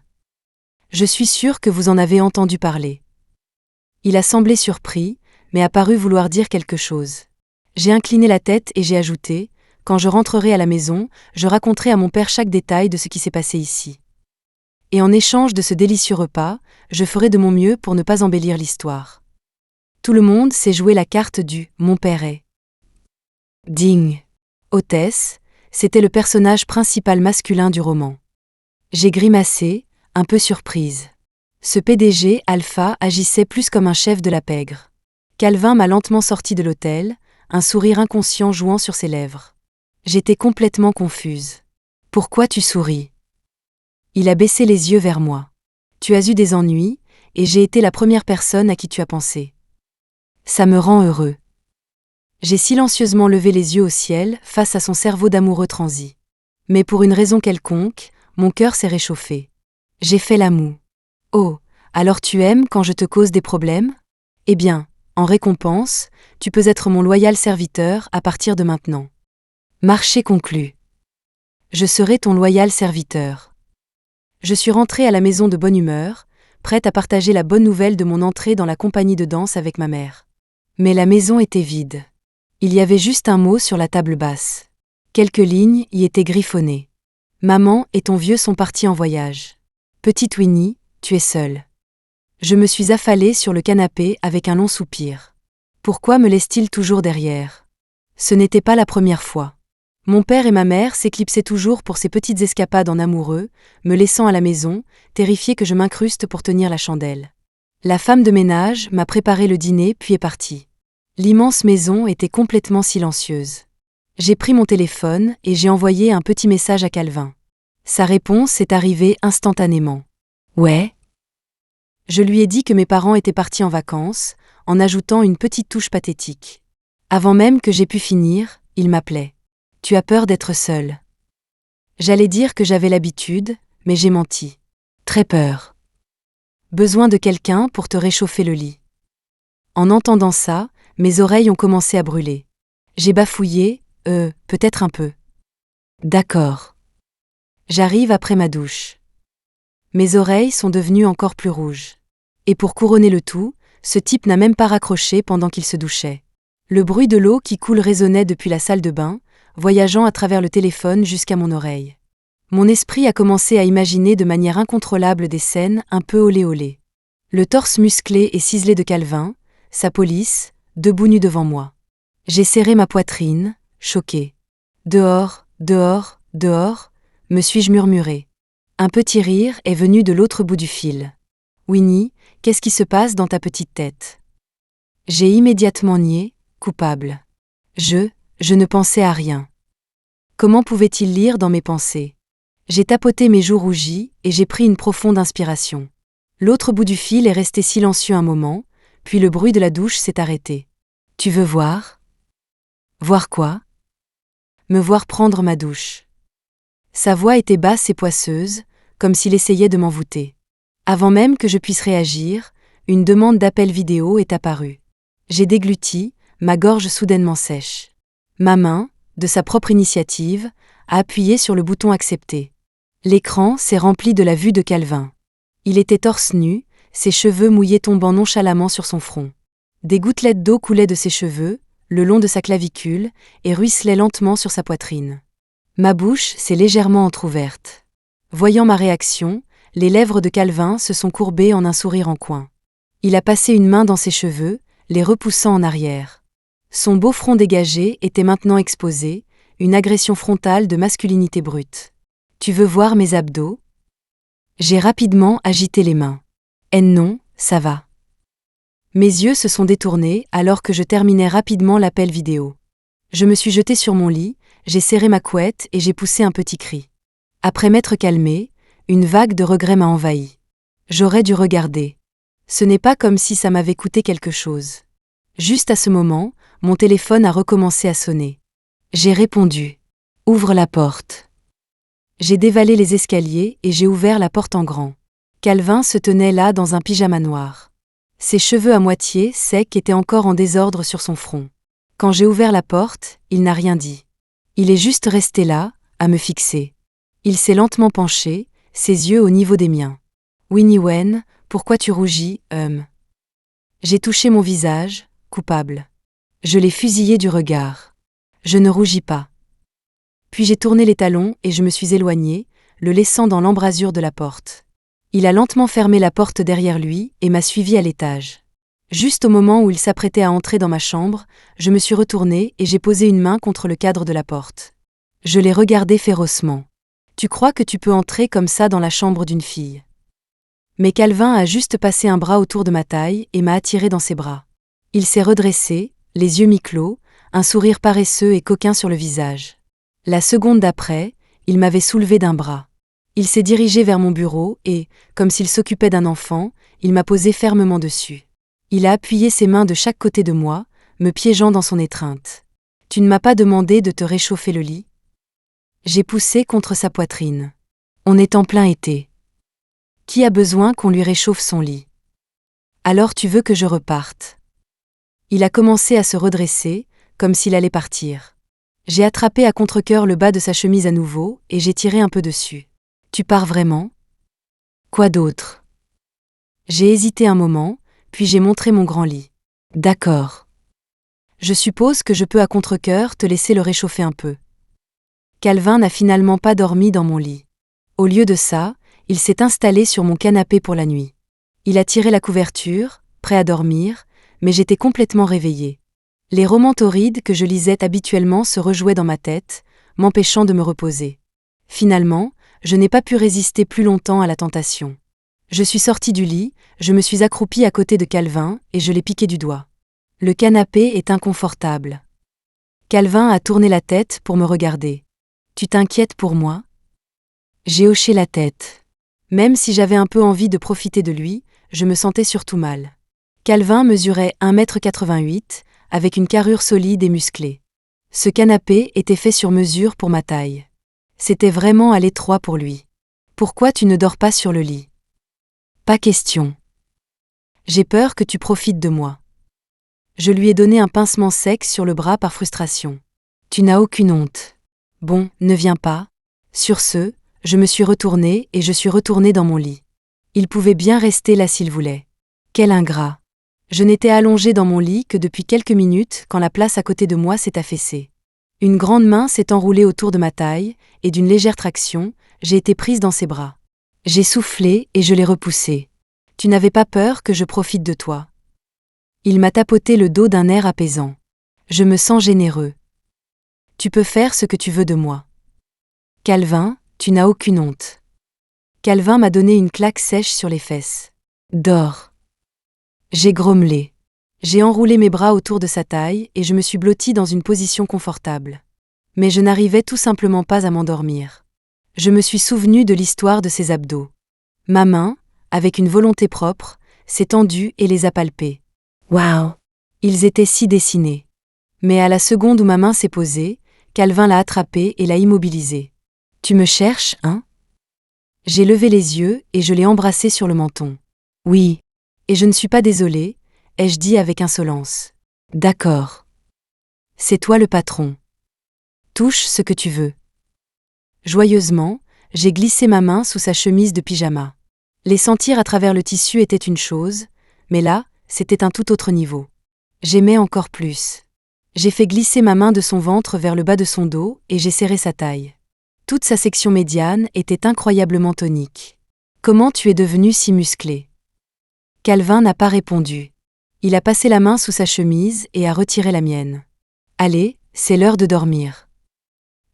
S1: Je suis sûr que vous en avez entendu parler. Il a semblé surpris, mais a paru vouloir dire quelque chose. J'ai incliné la tête et j'ai ajouté, quand je rentrerai à la maison, je raconterai à mon père chaque détail de ce qui s'est passé ici. Et en échange de ce délicieux repas, je ferai de mon mieux pour ne pas embellir l'histoire. Tout le monde sait jouer la carte du « mon père est ». Digne. Hôtesse, c'était le personnage principal masculin du roman. J'ai grimacé, un peu surprise. Ce PDG alpha agissait plus comme un chef de la pègre. Calvin m'a lentement sorti de l'hôtel, un sourire inconscient jouant sur ses lèvres. J'étais complètement confuse. « Pourquoi tu souris ?» Il a baissé les yeux vers moi. « Tu as eu des ennuis, et j'ai été la première personne à qui tu as pensé. Ça me rend heureux. » J'ai silencieusement levé les yeux au ciel face à son cerveau d'amoureux transi. Mais pour une raison quelconque, mon cœur s'est réchauffé. J'ai fait la moue. « Oh, alors tu aimes quand je te cause des problèmes ? Eh bien, en récompense, tu peux être mon loyal serviteur à partir de maintenant. Marché conclu. Je serai ton loyal serviteur. » Je suis rentrée à la maison de bonne humeur, prête à partager la bonne nouvelle de mon entrée dans la compagnie de danse avec ma mère. Mais la maison était vide. Il y avait juste un mot sur la table basse. Quelques lignes y étaient griffonnées. « Maman et ton vieux sont partis en voyage. Petite Winnie, tu es seule. » Je me suis affalée sur le canapé avec un long soupir. Pourquoi me laisse-t-il toujours derrière ? Ce n'était pas la première fois. Mon père et ma mère s'éclipsaient toujours pour ces petites escapades en amoureux, me laissant à la maison, terrifiée que je m'incruste pour tenir la chandelle. La femme de ménage m'a préparé le dîner puis est partie. L'immense maison était complètement silencieuse. J'ai pris mon téléphone et j'ai envoyé un petit message à Calvin. Sa réponse est arrivée instantanément. « Ouais ?» Je lui ai dit que mes parents étaient partis en vacances, en ajoutant une petite touche pathétique. Avant même que j'aie pu finir, il m'appelait. « Tu as peur d'être seule ?» J'allais dire que j'avais l'habitude, mais j'ai menti. Très peur. Besoin de quelqu'un pour te réchauffer le lit. En entendant ça, mes oreilles ont commencé à brûler. J'ai bafouillé, peut-être un peu. D'accord. J'arrive après ma douche. Mes oreilles sont devenues encore plus rouges. Et pour couronner le tout, ce type n'a même pas raccroché pendant qu'il se douchait. Le bruit de l'eau qui coule résonnait depuis la salle de bain, voyageant à travers le téléphone jusqu'à mon oreille. Mon esprit a commencé à imaginer de manière incontrôlable des scènes un peu olé olé. Le torse musclé et ciselé de Calvin, sa police, debout nu devant moi. J'ai serré ma poitrine, choquée. Dehors, dehors, dehors, me suis-je murmuré. Un petit rire est venu de l'autre bout du fil. Winnie, qu'est-ce qui se passe dans ta petite tête ? J'ai immédiatement nié, coupable. Je Je ne pensais à rien. Comment pouvait-il lire dans mes pensées? J'ai tapoté mes joues rougies et j'ai pris une profonde inspiration. L'autre bout du fil est resté silencieux un moment, puis le bruit de la douche s'est arrêté. Tu veux voir? Voir quoi? Me voir prendre ma douche. Sa voix était basse et poisseuse, comme s'il essayait de m'envoûter. Avant même que je puisse réagir, une demande d'appel vidéo est apparue. J'ai dégluti, ma gorge soudainement sèche. Ma main, de sa propre initiative, a appuyé sur le bouton accepter. L'écran s'est rempli de la vue de Calvin. Il était torse nu, ses cheveux mouillés tombant nonchalamment sur son front. Des gouttelettes d'eau coulaient de ses cheveux, le long de sa clavicule, et ruisselaient lentement sur sa poitrine. Ma bouche s'est légèrement entr'ouverte. Voyant ma réaction, les lèvres de Calvin se sont courbées en un sourire en coin. Il a passé une main dans ses cheveux, les repoussant en arrière. Son beau front dégagé était maintenant exposé, une agression frontale de masculinité brute. Tu veux voir mes abdos? J'ai rapidement agité les mains. Non, ça va. Mes yeux se sont détournés alors que je terminais rapidement l'appel vidéo. Je me suis jetée sur mon lit, j'ai serré ma couette et j'ai poussé un petit cri. Après m'être calmée, une vague de regret m'a envahi. J'aurais dû regarder. Ce n'est pas comme si ça m'avait coûté quelque chose. Juste à ce moment, mon téléphone a recommencé à sonner. J'ai répondu. Ouvre la porte. J'ai dévalé les escaliers et j'ai ouvert la porte en grand. Calvin se tenait là dans un pyjama noir. Ses cheveux à moitié secs étaient encore en désordre sur son front. Quand j'ai ouvert la porte, il n'a rien dit. Il est juste resté là, à me fixer. Il s'est lentement penché, ses yeux au niveau des miens. Winnie Wen, pourquoi tu rougis, J'ai touché mon visage, coupable. Je l'ai fusillé du regard. Je ne rougis pas. Puis j'ai tourné les talons et je me suis éloignée, le laissant dans l'embrasure de la porte. Il a lentement fermé la porte derrière lui et m'a suivi à l'étage. Juste au moment où il s'apprêtait à entrer dans ma chambre, je me suis retournée et j'ai posé une main contre le cadre de la porte. Je l'ai regardé férocement. Tu crois que tu peux entrer comme ça dans la chambre d'une fille? Mais Calvin a juste passé un bras autour de ma taille et m'a attiré dans ses bras. Il s'est redressé, les yeux mi-clos, un sourire paresseux et coquin sur le visage. La seconde d'après, il m'avait soulevé d'un bras. Il s'est dirigé vers mon bureau et, comme s'il s'occupait d'un enfant, il m'a posé fermement dessus. Il a appuyé ses mains de chaque côté de moi, me piégeant dans son étreinte. Tu ne m'as pas demandé de te réchauffer le lit? J'ai poussé contre sa poitrine. On est en plein été. Qui a besoin qu'on lui réchauffe son lit? Alors tu veux que je reparte? Il a commencé à se redresser, comme s'il allait partir. J'ai attrapé à contre-cœur le bas de sa chemise à nouveau et j'ai tiré un peu dessus. Tu pars vraiment? Quoi d'autre? J'ai hésité un moment, puis j'ai montré mon grand lit. D'accord. Je suppose que je peux à contre-cœur te laisser le réchauffer un peu. Calvin n'a finalement pas dormi dans mon lit. Au lieu de ça, il s'est installé sur mon canapé pour la nuit. Il a tiré la couverture, prêt à dormir, mais j'étais complètement réveillée. Les romans torrides que je lisais habituellement se rejouaient dans ma tête, m'empêchant de me reposer. Finalement, je n'ai pas pu résister plus longtemps à la tentation. Je suis sortie du lit, je me suis accroupie à côté de Calvin et je l'ai piqué du doigt. Le canapé est inconfortable. Calvin a tourné la tête pour me regarder. Tu t'inquiètes pour moi? J'ai hoché la tête. Même si j'avais un peu envie de profiter de lui, je me sentais surtout mal. Calvin mesurait 1,88 m, avec une carrure solide et musclée. Ce canapé était fait sur mesure pour ma taille. C'était vraiment à l'étroit pour lui. Pourquoi tu ne dors pas sur le lit? Pas question. J'ai peur que tu profites de moi. Je lui ai donné un pincement sec sur le bras par frustration. Tu n'as aucune honte. Bon, ne viens pas. Sur ce, je me suis retournée et je suis retournée dans mon lit. Il pouvait bien rester là s'il voulait. Quel ingrat. Je n'étais allongée dans mon lit que depuis quelques minutes quand la place à côté de moi s'est affaissée. Une grande main s'est enroulée autour de ma taille et d'une légère traction, j'ai été prise dans ses bras. J'ai soufflé et je l'ai repoussé. Tu n'avais pas peur que je profite de toi? Il m'a tapoté le dos d'un air apaisant. Je me sens généreux. Tu peux faire ce que tu veux de moi. Calvin, tu n'as aucune honte. Calvin m'a donné une claque sèche sur les fesses. Dors. J'ai grommelé. J'ai enroulé mes bras autour de sa taille et je me suis blottie dans une position confortable. Mais je n'arrivais tout simplement pas à m'endormir. Je me suis souvenue de l'histoire de ses abdos. Ma main, avec une volonté propre, s'est tendue et les a palpés. Waouh! Ils étaient si dessinés. Mais à la seconde où ma main s'est posée, Calvin l'a attrapée et l'a immobilisée. « Tu me cherches, hein ?» J'ai levé les yeux et je l'ai embrassé sur le menton. « Oui. Et je ne suis pas désolée, ai-je dit avec insolence. « D'accord. C'est toi le patron. Touche ce que tu veux. » Joyeusement, j'ai glissé ma main sous sa chemise de pyjama. Les sentir à travers le tissu était une chose, mais là, c'était un tout autre niveau. J'aimais encore plus. J'ai fait glisser ma main de son ventre vers le bas de son dos et j'ai serré sa taille. Toute sa section médiane était incroyablement tonique. « Comment tu es devenu si musclé ?» Calvin n'a pas répondu. Il a passé la main sous sa chemise et a retiré la mienne. « Allez, c'est l'heure de dormir. »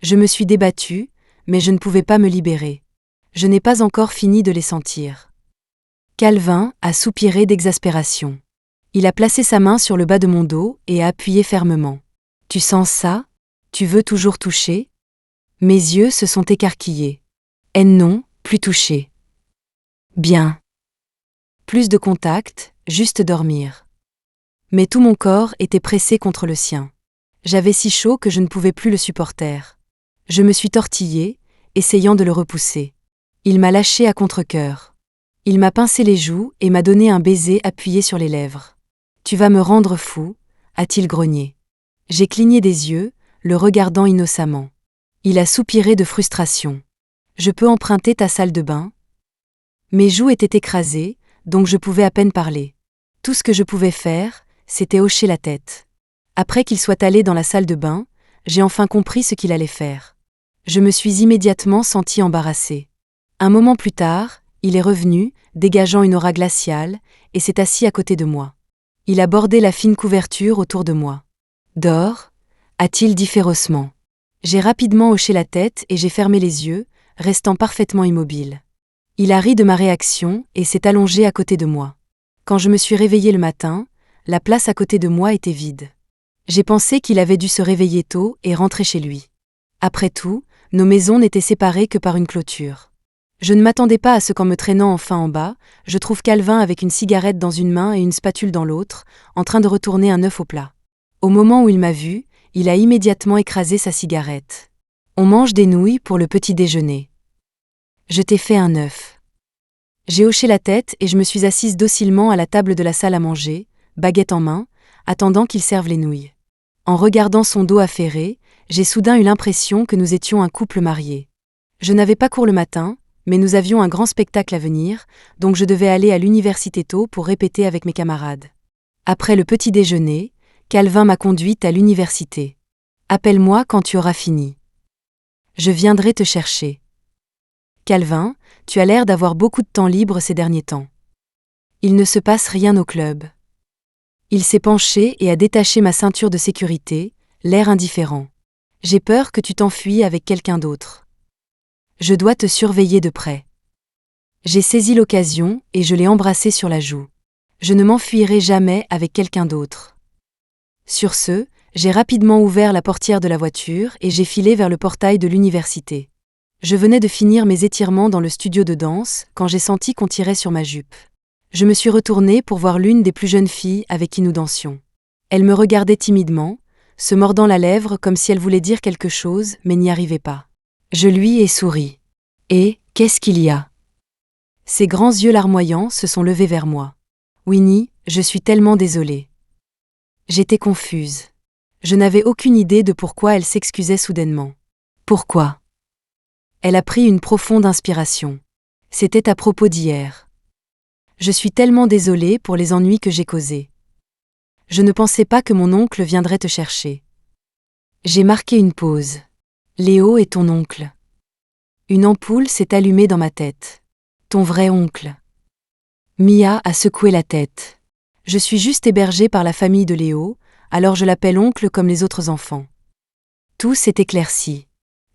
S1: Je me suis débattue, mais je ne pouvais pas me libérer. Je n'ai pas encore fini de les sentir. Calvin a soupiré d'exaspération. Il a placé sa main sur le bas de mon dos et a appuyé fermement. « Tu sens ça ? Tu veux toujours toucher ?» Mes yeux se sont écarquillés. « Non, plus toucher. » Bien. Plus de contact, juste dormir. Mais tout mon corps était pressé contre le sien. J'avais si chaud que je ne pouvais plus le supporter. Je me suis tortillée, essayant de le repousser. Il m'a lâché à contre-cœur. Il m'a pincé les joues et m'a donné un baiser appuyé sur les lèvres. « Tu vas me rendre fou », a-t-il grogné. J'ai cligné des yeux, le regardant innocemment. Il a soupiré de frustration. « Je peux emprunter ta salle de bain ?» Mes joues étaient écrasées, donc je pouvais à peine parler. Tout ce que je pouvais faire, c'était hocher la tête. Après qu'il soit allé dans la salle de bain, j'ai enfin compris ce qu'il allait faire. Je me suis immédiatement sentie embarrassée. Un moment plus tard, il est revenu, dégageant une aura glaciale, et s'est assis à côté de moi. Il a bordé la fine couverture autour de moi. « Dors » a-t-il dit férocement. J'ai rapidement hoché la tête et j'ai fermé les yeux, restant parfaitement immobile. Il a ri de ma réaction et s'est allongé à côté de moi. Quand je me suis réveillée le matin, la place à côté de moi était vide. J'ai pensé qu'il avait dû se réveiller tôt et rentrer chez lui. Après tout, nos maisons n'étaient séparées que par une clôture. Je ne m'attendais pas à ce qu'en me traînant enfin en bas, je trouve Calvin avec une cigarette dans une main et une spatule dans l'autre, en train de retourner un œuf au plat. Au moment où il m'a vu, il a immédiatement écrasé sa cigarette. « On mange des nouilles pour le petit déjeuner. » Je t'ai fait un œuf. J'ai hoché la tête et je me suis assise docilement à la table de la salle à manger, baguette en main, attendant qu'il serve les nouilles. En regardant son dos affairé, j'ai soudain eu l'impression que nous étions un couple marié. Je n'avais pas cours le matin, mais nous avions un grand spectacle à venir, donc je devais aller à l'université tôt pour répéter avec mes camarades. Après le petit déjeuner, Calvin m'a conduite à l'université. « Appelle-moi quand tu auras fini. Je viendrai te chercher. » Calvin, tu as l'air d'avoir beaucoup de temps libre ces derniers temps. Il ne se passe rien au club. Il s'est penché et a détaché ma ceinture de sécurité, l'air indifférent. J'ai peur que tu t'enfuies avec quelqu'un d'autre. Je dois te surveiller de près. J'ai saisi l'occasion et je l'ai embrassé sur la joue. Je ne m'enfuirai jamais avec quelqu'un d'autre. Sur ce, j'ai rapidement ouvert la portière de la voiture et j'ai filé vers le portail de l'université. Je venais de finir mes étirements dans le studio de danse quand j'ai senti qu'on tirait sur ma jupe. Je me suis retournée pour voir l'une des plus jeunes filles avec qui nous dansions. Elle me regardait timidement, se mordant la lèvre comme si elle voulait dire quelque chose mais n'y arrivait pas. Je lui ai souri. « Et, qu'est-ce qu'il y a ?» Ses grands yeux larmoyants se sont levés vers moi. « Winnie, je suis tellement désolée. » J'étais confuse. Je n'avais aucune idée de pourquoi elle s'excusait soudainement. « Pourquoi ?» Elle a pris une profonde inspiration. C'était à propos d'hier. Je suis tellement désolée pour les ennuis que j'ai causés. Je ne pensais pas que mon oncle viendrait te chercher. J'ai marqué une pause. Léo est ton oncle. Une ampoule s'est allumée dans ma tête. Ton vrai oncle. Mia a secoué la tête. Je suis juste hébergée par la famille de Léo, alors je l'appelle oncle comme les autres enfants. Tout s'est éclairci.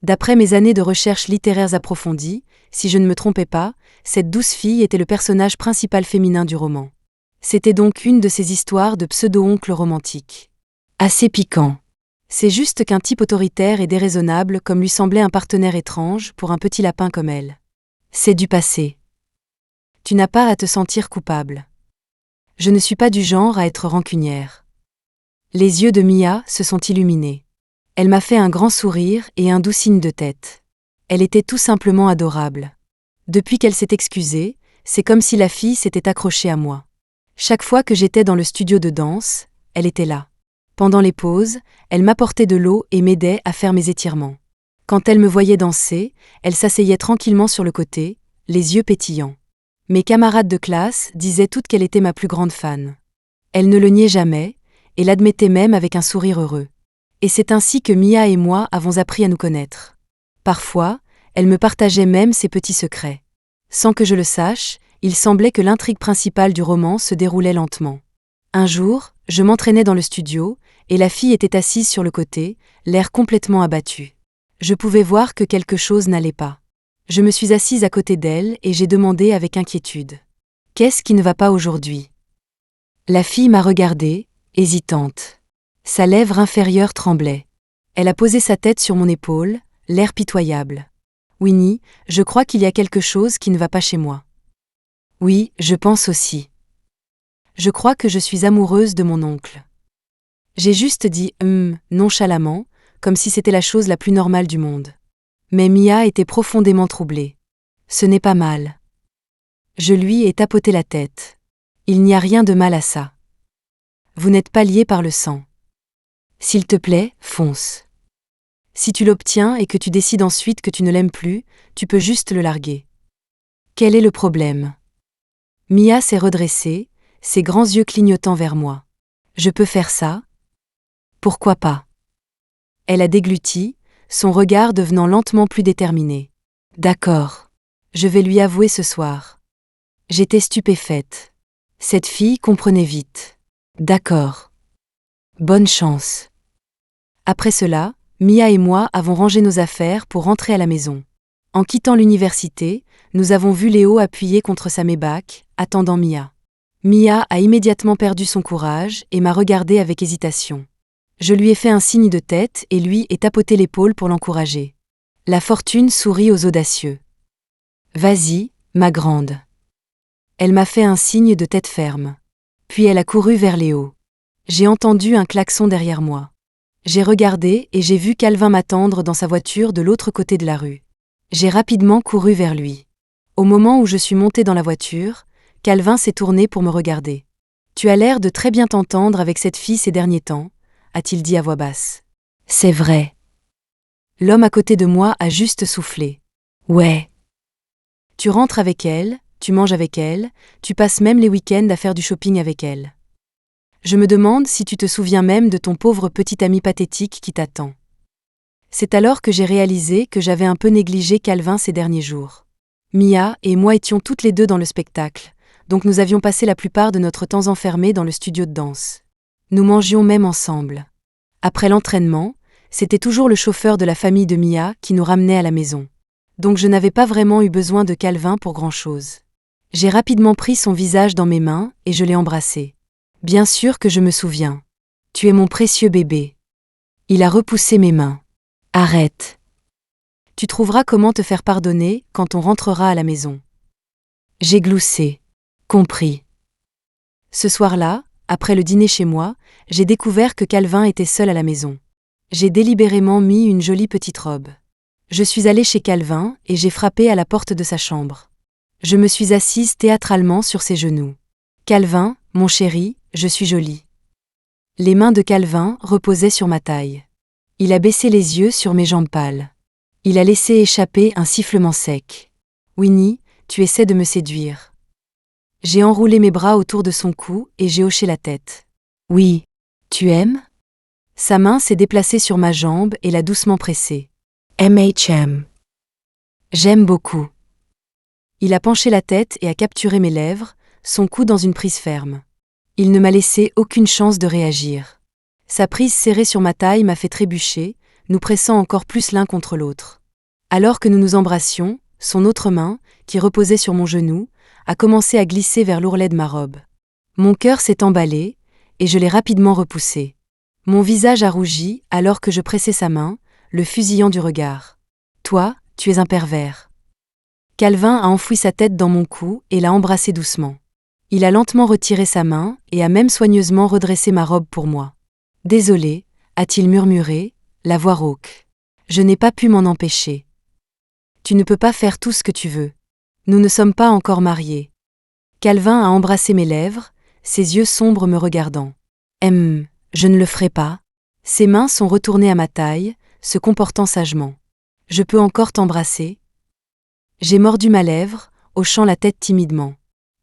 S1: D'après mes années de recherches littéraires approfondies, si je ne me trompais pas, cette douce fille était le personnage principal féminin du roman. C'était donc une de ces histoires de pseudo-oncles romantiques. Assez piquant. C'est juste qu'un type autoritaire et déraisonnable comme lui semblait un partenaire étrange pour un petit lapin comme elle. C'est du passé. Tu n'as pas à te sentir coupable. Je ne suis pas du genre à être rancunière. Les yeux de Mia se sont illuminés. Elle m'a fait un grand sourire et un doux signe de tête. Elle était tout simplement adorable. Depuis qu'elle s'est excusée, c'est comme si la fille s'était accrochée à moi. Chaque fois que j'étais dans le studio de danse, elle était là. Pendant les pauses, elle m'apportait de l'eau et m'aidait à faire mes étirements. Quand elle me voyait danser, elle s'asseyait tranquillement sur le côté, les yeux pétillants. Mes camarades de classe disaient toutes qu'elle était ma plus grande fan. Elle ne le niait jamais, et l'admettait même avec un sourire heureux. Et c'est ainsi que Mia et moi avons appris à nous connaître. Parfois, elle me partageait même ses petits secrets. Sans que je le sache, il semblait que l'intrigue principale du roman se déroulait lentement. Un jour, je m'entraînais dans le studio, et la fille était assise sur le côté, l'air complètement abattu. Je pouvais voir que quelque chose n'allait pas. Je me suis assise à côté d'elle et j'ai demandé avec inquiétude. « Qu'est-ce qui ne va pas aujourd'hui ?» La fille m'a regardée, hésitante. Sa lèvre inférieure tremblait. Elle a posé sa tête sur mon épaule, l'air pitoyable. « Winnie, je crois qu'il y a quelque chose qui ne va pas chez moi. » « Oui, je pense aussi. Je crois que je suis amoureuse de mon oncle. » J'ai juste dit « nonchalamment, comme si c'était la chose la plus normale du monde. Mais Mia était profondément troublée. « Ce n'est pas mal. » Je lui ai tapoté la tête. « Il n'y a rien de mal à ça. Vous n'êtes pas liés par le sang. S'il te plaît, fonce. Si tu l'obtiens et que tu décides ensuite que tu ne l'aimes plus, tu peux juste le larguer. Quel est le problème ?» Mia s'est redressée, ses grands yeux clignotant vers moi. « Je peux faire ça ? Pourquoi pas ?» Elle a dégluti, son regard devenant lentement plus déterminé. « D'accord. Je vais lui avouer ce soir. » J'étais stupéfaite. Cette fille comprenait vite. « D'accord. Bonne chance. » Après cela, Mia et moi avons rangé nos affaires pour rentrer à la maison. En quittant l'université, nous avons vu Léo appuyé contre sa Maybach, attendant Mia. Mia a immédiatement perdu son courage et m'a regardée avec hésitation. Je lui ai fait un signe de tête et lui ai tapoté l'épaule pour l'encourager. La fortune sourit aux audacieux. « Vas-y, ma grande. » Elle m'a fait un signe de tête ferme. Puis elle a couru vers Léo. J'ai entendu un klaxon derrière moi. J'ai regardé et j'ai vu Calvin m'attendre dans sa voiture de l'autre côté de la rue. J'ai rapidement couru vers lui. Au moment où je suis montée dans la voiture, Calvin s'est tourné pour me regarder. « Tu as l'air de très bien t'entendre avec cette fille ces derniers temps », a-t-il dit à voix basse. « C'est vrai. » L'homme à côté de moi a juste soufflé. « Ouais. » Tu rentres avec elle, tu manges avec elle, tu passes même les week-ends à faire du shopping avec elle. Je me demande si tu te souviens même de ton pauvre petit ami pathétique qui t'attend. C'est alors que j'ai réalisé que j'avais un peu négligé Calvin ces derniers jours. Mia et moi étions toutes les deux dans le spectacle, donc nous avions passé la plupart de notre temps enfermés dans le studio de danse. Nous mangions même ensemble. Après l'entraînement, c'était toujours le chauffeur de la famille de Mia qui nous ramenait à la maison. Donc je n'avais pas vraiment eu besoin de Calvin pour grand-chose. J'ai rapidement pris son visage dans mes mains et je l'ai embrassé. Bien sûr que je me souviens. Tu es mon précieux bébé. Il a repoussé mes mains. Arrête. Tu trouveras comment te faire pardonner quand on rentrera à la maison. J'ai gloussé. Compris. Ce soir-là, après le dîner chez moi, j'ai découvert que Calvin était seul à la maison. J'ai délibérément mis une jolie petite robe. Je suis allée chez Calvin et j'ai frappé à la porte de sa chambre. Je me suis assise théâtralement sur ses genoux. « Calvin, mon chéri, je suis jolie. » Les mains de Calvin reposaient sur ma taille. Il a baissé les yeux sur mes jambes pâles. Il a laissé échapper un sifflement sec. « Winnie, tu essaies de me séduire. » J'ai enroulé mes bras autour de son cou et j'ai hoché la tête. « Oui. Tu aimes ?» Sa main s'est déplacée sur ma jambe et l'a doucement pressée. « MHM. J'aime beaucoup. » Il a penché la tête et a capturé mes lèvres, son cou dans une prise ferme. Il ne m'a laissé aucune chance de réagir. Sa prise serrée sur ma taille m'a fait trébucher, nous pressant encore plus l'un contre l'autre. Alors que nous nous embrassions, son autre main, qui reposait sur mon genou, a commencé à glisser vers l'ourlet de ma robe. Mon cœur s'est emballé, et je l'ai rapidement repoussé. Mon visage a rougi alors que je pressais sa main, le fusillant du regard. « Toi, tu es un pervers. » Calvin a enfoui sa tête dans mon cou et l'a embrassé doucement. Il a lentement retiré sa main et a même soigneusement redressé ma robe pour moi. « Désolé, » a-t-il murmuré, la voix rauque. Je n'ai pas pu m'en empêcher. Tu ne peux pas faire tout ce que tu veux. Nous ne sommes pas encore mariés. Calvin a embrassé mes lèvres, ses yeux sombres me regardant. Je ne le ferai pas. Ses mains sont retournées à ma taille, se comportant sagement. Je peux encore t'embrasser? J'ai mordu ma lèvre, hochant la tête timidement.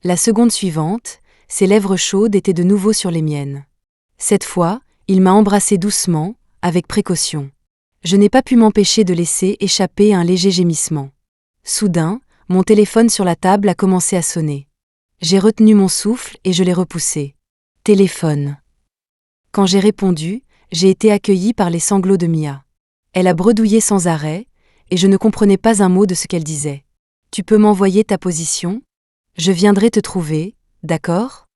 S1: La seconde suivante, ses lèvres chaudes étaient de nouveau sur les miennes. Cette fois, il m'a embrassé doucement, avec précaution. Je n'ai pas pu m'empêcher de laisser échapper un léger gémissement. Soudain, mon téléphone sur la table a commencé à sonner. J'ai retenu mon souffle et je l'ai repoussé. Téléphone. Quand j'ai répondu, j'ai été accueillie par les sanglots de Mia. Elle a bredouillé sans arrêt, et je ne comprenais pas un mot de ce qu'elle disait. « Tu peux m'envoyer ta position? Je viendrai te trouver, d'accord ?»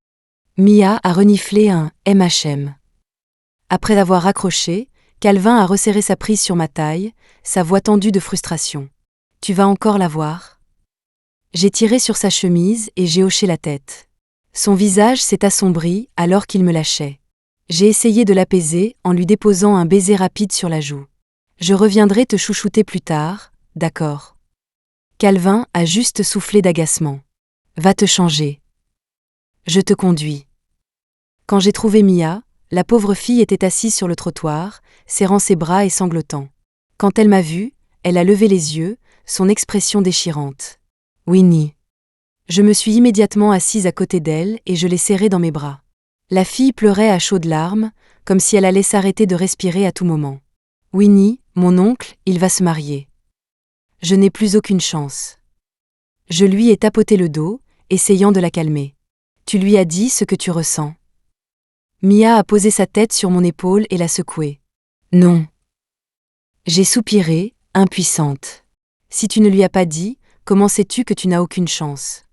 S1: Mia a reniflé un « MHM ». Après avoir raccroché, Calvin a resserré sa prise sur ma taille, sa voix tendue de frustration. « Tu vas encore la voir ?» J'ai tiré sur sa chemise et j'ai hoché la tête. Son visage s'est assombri alors qu'il me lâchait. J'ai essayé de l'apaiser en lui déposant un baiser rapide sur la joue. « Je reviendrai te chouchouter plus tard, d'accord ?» Calvin a juste soufflé d'agacement. « Va te changer. Je te conduis. » Quand j'ai trouvé Mia, la pauvre fille était assise sur le trottoir, serrant ses bras et sanglotant. Quand elle m'a vue, elle a levé les yeux, son expression déchirante. « Winnie !» Je me suis immédiatement assise à côté d'elle et je l'ai serrée dans mes bras. La fille pleurait à chaudes larmes, comme si elle allait s'arrêter de respirer à tout moment. « Winnie, mon oncle, il va se marier. Je n'ai plus aucune chance. » Je lui ai tapoté le dos, essayant de la calmer. « Tu lui as dit ce que tu ressens. » Mia a posé sa tête sur mon épaule et l'a secouée. « Non. » J'ai soupiré, impuissante. « Si tu ne lui as pas dit, comment sais-tu que tu n'as aucune chance ? »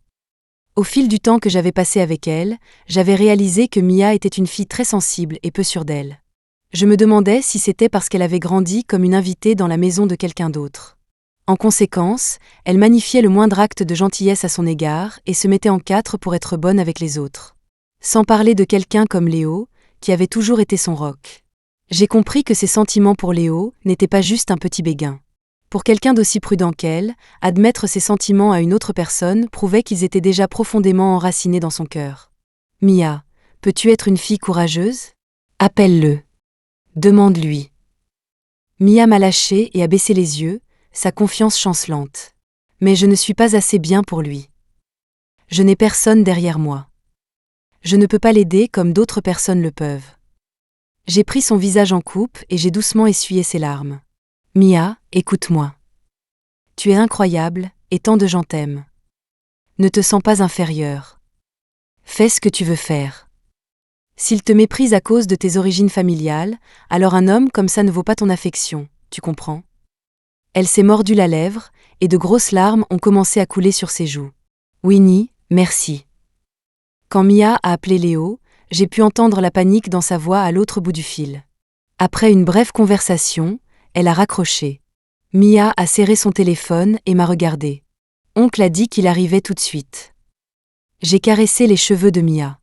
S1: Au fil du temps que j'avais passé avec elle, j'avais réalisé que Mia était une fille très sensible et peu sûre d'elle. Je me demandais si c'était parce qu'elle avait grandi comme une invitée dans la maison de quelqu'un d'autre. En conséquence, elle magnifiait le moindre acte de gentillesse à son égard et se mettait en quatre pour être bonne avec les autres. Sans parler de quelqu'un comme Léo, qui avait toujours été son roc. J'ai compris que ses sentiments pour Léo n'étaient pas juste un petit béguin. Pour quelqu'un d'aussi prudent qu'elle, admettre ses sentiments à une autre personne prouvait qu'ils étaient déjà profondément enracinés dans son cœur. « Mia, peux-tu être une fille courageuse ? Appelle-le. Demande-lui. » Mia m'a lâché et a baissé les yeux, sa confiance chancelante. Mais je ne suis pas assez bien pour lui. Je n'ai personne derrière moi. Je ne peux pas l'aider comme d'autres personnes le peuvent. J'ai pris son visage en coupe et j'ai doucement essuyé ses larmes. Mia, écoute-moi. Tu es incroyable, et tant de gens t'aiment. Ne te sens pas inférieure. Fais ce que tu veux faire. S'il te méprise à cause de tes origines familiales, alors un homme comme ça ne vaut pas ton affection, tu comprends ? Elle s'est mordu la lèvre, et de grosses larmes ont commencé à couler sur ses joues. Winnie, merci. Quand Mia a appelé Léo, j'ai pu entendre la panique dans sa voix à l'autre bout du fil. Après une brève conversation, elle a raccroché. Mia a serré son téléphone et m'a regardé. Oncle a dit qu'il arrivait tout de suite. J'ai caressé les cheveux de Mia.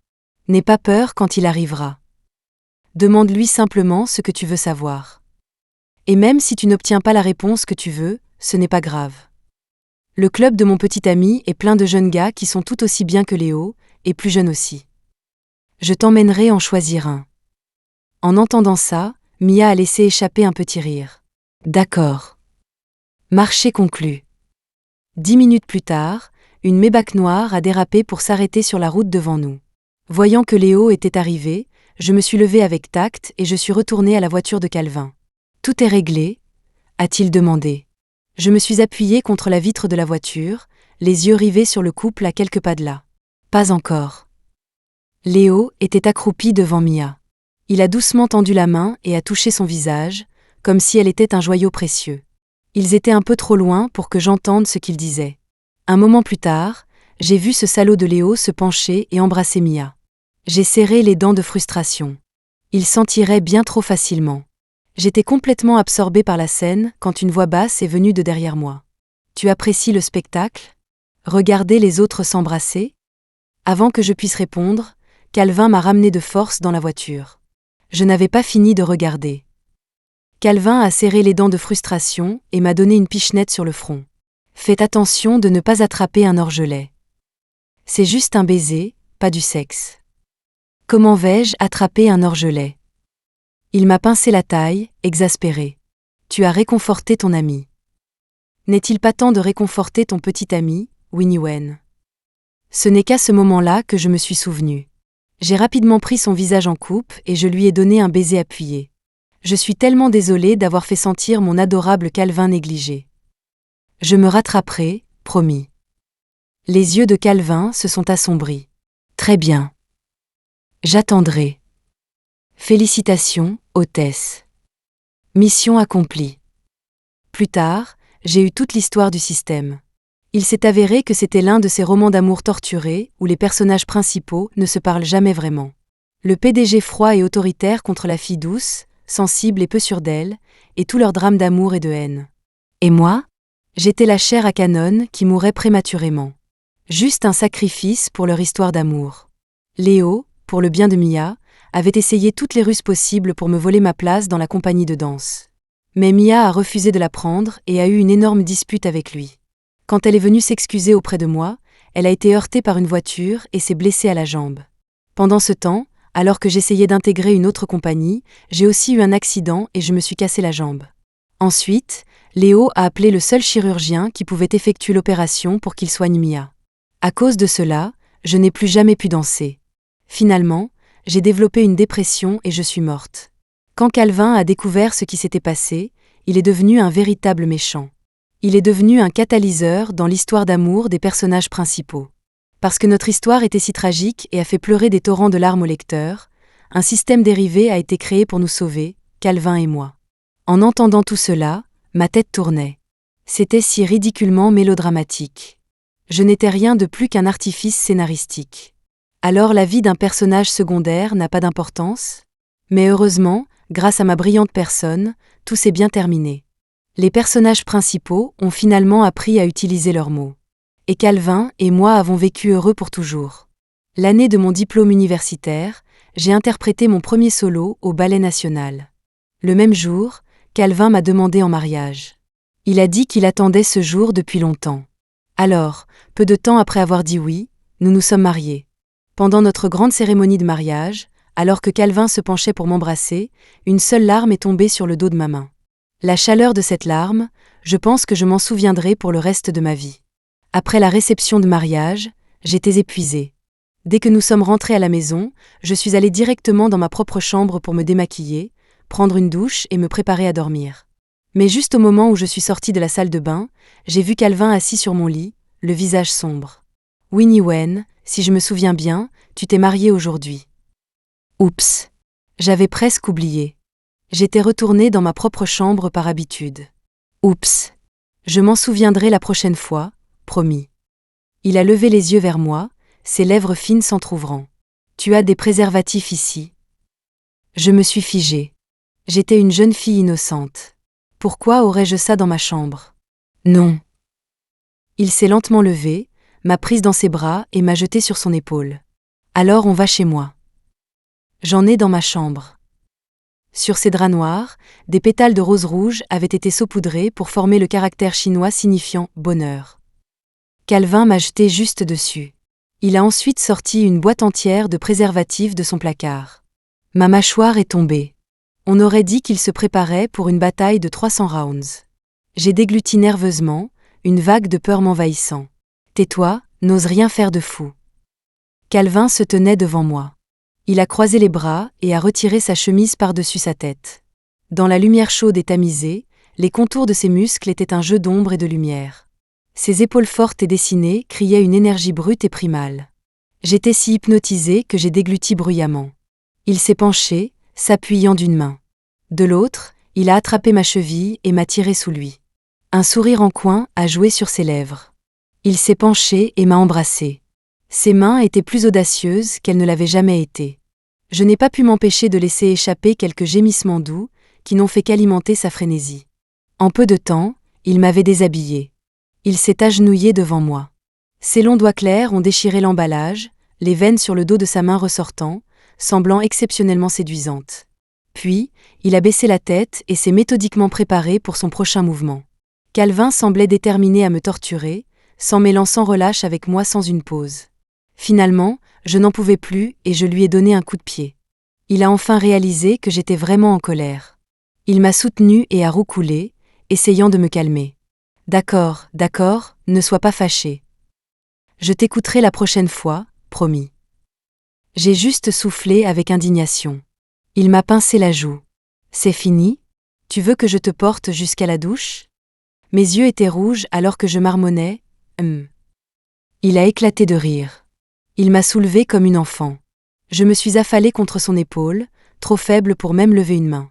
S1: N'aie pas peur quand il arrivera. Demande-lui simplement ce que tu veux savoir. Et même si tu n'obtiens pas la réponse que tu veux, ce n'est pas grave. Le club de mon petit ami est plein de jeunes gars qui sont tout aussi bien que Léo, et plus jeunes aussi. Je t'emmènerai en choisir un. En entendant ça, Mia a laissé échapper un petit rire. D'accord. Marché conclu. 10 minutes plus tard, une Maybach noire a dérapé pour s'arrêter sur la route devant nous. Voyant que Léo était arrivé, je me suis levée avec tact et je suis retournée à la voiture de Calvin. « Tout est réglé ?» a-t-il demandé. Je me suis appuyée contre la vitre de la voiture, les yeux rivés sur le couple à quelques pas de là. « Pas encore. » Léo était accroupi devant Mia. Il a doucement tendu la main et a touché son visage, comme si elle était un joyau précieux. Ils étaient un peu trop loin pour que j'entende ce qu'il disait. Un moment plus tard, j'ai vu ce salaud de Léo se pencher et embrasser Mia. J'ai serré les dents de frustration. Il s'en tirait bien trop facilement. J'étais complètement absorbée par la scène quand une voix basse est venue de derrière moi. Tu apprécies le spectacle? Regarder les autres s'embrasser? Avant que je puisse répondre, Calvin m'a ramené de force dans la voiture. Je n'avais pas fini de regarder. Calvin a serré les dents de frustration et m'a donné une pichenette sur le front. Faites attention de ne pas attraper un orgelet. C'est juste un baiser, pas du sexe. Comment vais-je attraper un orgelet? Il m'a pincé la taille, exaspéré. Tu as réconforté ton ami. N'est-il pas temps de réconforter ton petit ami, Winnie Wen? Ce n'est qu'à ce moment-là que je me suis souvenu. J'ai rapidement pris son visage en coupe et je lui ai donné un baiser appuyé. Je suis tellement désolée d'avoir fait sentir mon adorable Calvin négligé. Je me rattraperai, promis. Les yeux de Calvin se sont assombris. Très bien. J'attendrai. Félicitations, hôtesse. Mission accomplie. Plus tard, j'ai eu toute l'histoire du système. Il s'est avéré que c'était l'un de ces romans d'amour torturés où les personnages principaux ne se parlent jamais vraiment. Le PDG froid et autoritaire contre la fille douce, sensible et peu sûre d'elle, et tout leur drame d'amour et de haine. Et moi? J'étais la chair à canon qui mourait prématurément. Juste un sacrifice pour leur histoire d'amour. Léo, pour le bien de Mia, avait essayé toutes les ruses possibles pour me voler ma place dans la compagnie de danse. Mais Mia a refusé de la prendre et a eu une énorme dispute avec lui. Quand elle est venue s'excuser auprès de moi, elle a été heurtée par une voiture et s'est blessée à la jambe. Pendant ce temps, alors que j'essayais d'intégrer une autre compagnie, j'ai aussi eu un accident et je me suis cassé la jambe. Ensuite, Léo a appelé le seul chirurgien qui pouvait effectuer l'opération pour qu'il soigne Mia. À cause de cela, je n'ai plus jamais pu danser. Finalement, j'ai développé une dépression et je suis morte. Quand Calvin a découvert ce qui s'était passé, il est devenu un véritable méchant. Il est devenu un catalyseur dans l'histoire d'amour des personnages principaux. Parce que notre histoire était si tragique et a fait pleurer des torrents de larmes au lecteur, un système dérivé a été créé pour nous sauver, Calvin et moi. En entendant tout cela, ma tête tournait. C'était si ridiculement mélodramatique. Je n'étais rien de plus qu'un artifice scénaristique. Alors la vie d'un personnage secondaire n'a pas d'importance? Mais heureusement, grâce à ma brillante personne, tout s'est bien terminé. Les personnages principaux ont finalement appris à utiliser leurs mots. Et Calvin et moi avons vécu heureux pour toujours. L'année de mon diplôme universitaire, j'ai interprété mon premier solo au Ballet National. Le même jour, Calvin m'a demandé en mariage. Il a dit qu'il attendait ce jour depuis longtemps. Alors, peu de temps après avoir dit oui, nous nous sommes mariés. Pendant notre grande cérémonie de mariage, alors que Calvin se penchait pour m'embrasser, une seule larme est tombée sur le dos de ma main. La chaleur de cette larme, je pense que je m'en souviendrai pour le reste de ma vie. Après la réception de mariage, j'étais épuisée. Dès que nous sommes rentrés à la maison, je suis allée directement dans ma propre chambre pour me démaquiller, prendre une douche et me préparer à dormir. Mais juste au moment où je suis sortie de la salle de bain, j'ai vu Calvin assis sur mon lit, le visage sombre. « Winnie Wen, si je me souviens bien, tu t'es mariée aujourd'hui. » Oups. J'avais presque oublié. J'étais retournée dans ma propre chambre par habitude. Oups. Je m'en souviendrai la prochaine fois, promis. Il a levé les yeux vers moi, ses lèvres fines s'entr'ouvrant. Tu as des préservatifs ici? Je me suis figée. J'étais une jeune fille innocente. Pourquoi aurais-je ça dans ma chambre? Non. Il s'est lentement levé, m'a prise dans ses bras et m'a jetée sur son épaule. Alors on va chez moi. J'en ai dans ma chambre. Sur ces draps noirs, des pétales de rose rouge avaient été saupoudrés pour former le caractère chinois signifiant « bonheur ». Calvin m'a jeté juste dessus. Il a ensuite sorti une boîte entière de préservatifs de son placard. Ma mâchoire est tombée. On aurait dit qu'il se préparait pour une bataille de 300 rounds. J'ai dégluti nerveusement, une vague de peur m'envahissant. Tais-toi, n'ose rien faire de fou. Calvin se tenait devant moi. Il a croisé les bras et a retiré sa chemise par-dessus sa tête. Dans la lumière chaude et tamisée, les contours de ses muscles étaient un jeu d'ombre et de lumière. Ses épaules fortes et dessinées criaient une énergie brute et primale. J'étais si hypnotisée que j'ai dégluti bruyamment. Il s'est penché, s'appuyant d'une main. De l'autre, il a attrapé ma cheville et m'a tiré sous lui. Un sourire en coin a joué sur ses lèvres. Il s'est penché et m'a embrassée. Ses mains étaient plus audacieuses qu'elles ne l'avaient jamais été. Je n'ai pas pu m'empêcher de laisser échapper quelques gémissements doux, qui n'ont fait qu'alimenter sa frénésie. En peu de temps, il m'avait déshabillée. Il s'est agenouillé devant moi. Ses longs doigts clairs ont déchiré l'emballage, les veines sur le dos de sa main ressortant, semblant exceptionnellement séduisantes. Puis, il a baissé la tête et s'est méthodiquement préparé pour son prochain mouvement. Calvin semblait déterminé à me torturer, s'en mêlant sans relâche avec moi sans une pause. Finalement, je n'en pouvais plus et je lui ai donné un coup de pied. Il a enfin réalisé que j'étais vraiment en colère. Il m'a soutenue et a roucoulé, essayant de me calmer. D'accord, ne sois pas fâché. Je t'écouterai la prochaine fois, promis. J'ai juste soufflé avec indignation. Il m'a pincé la joue. C'est fini? Tu veux que je te porte jusqu'à la douche? Mes yeux étaient rouges alors que je marmonnais. Il a éclaté de rire. Il m'a soulevée comme une enfant. Je me suis affalée contre son épaule, trop faible pour même lever une main.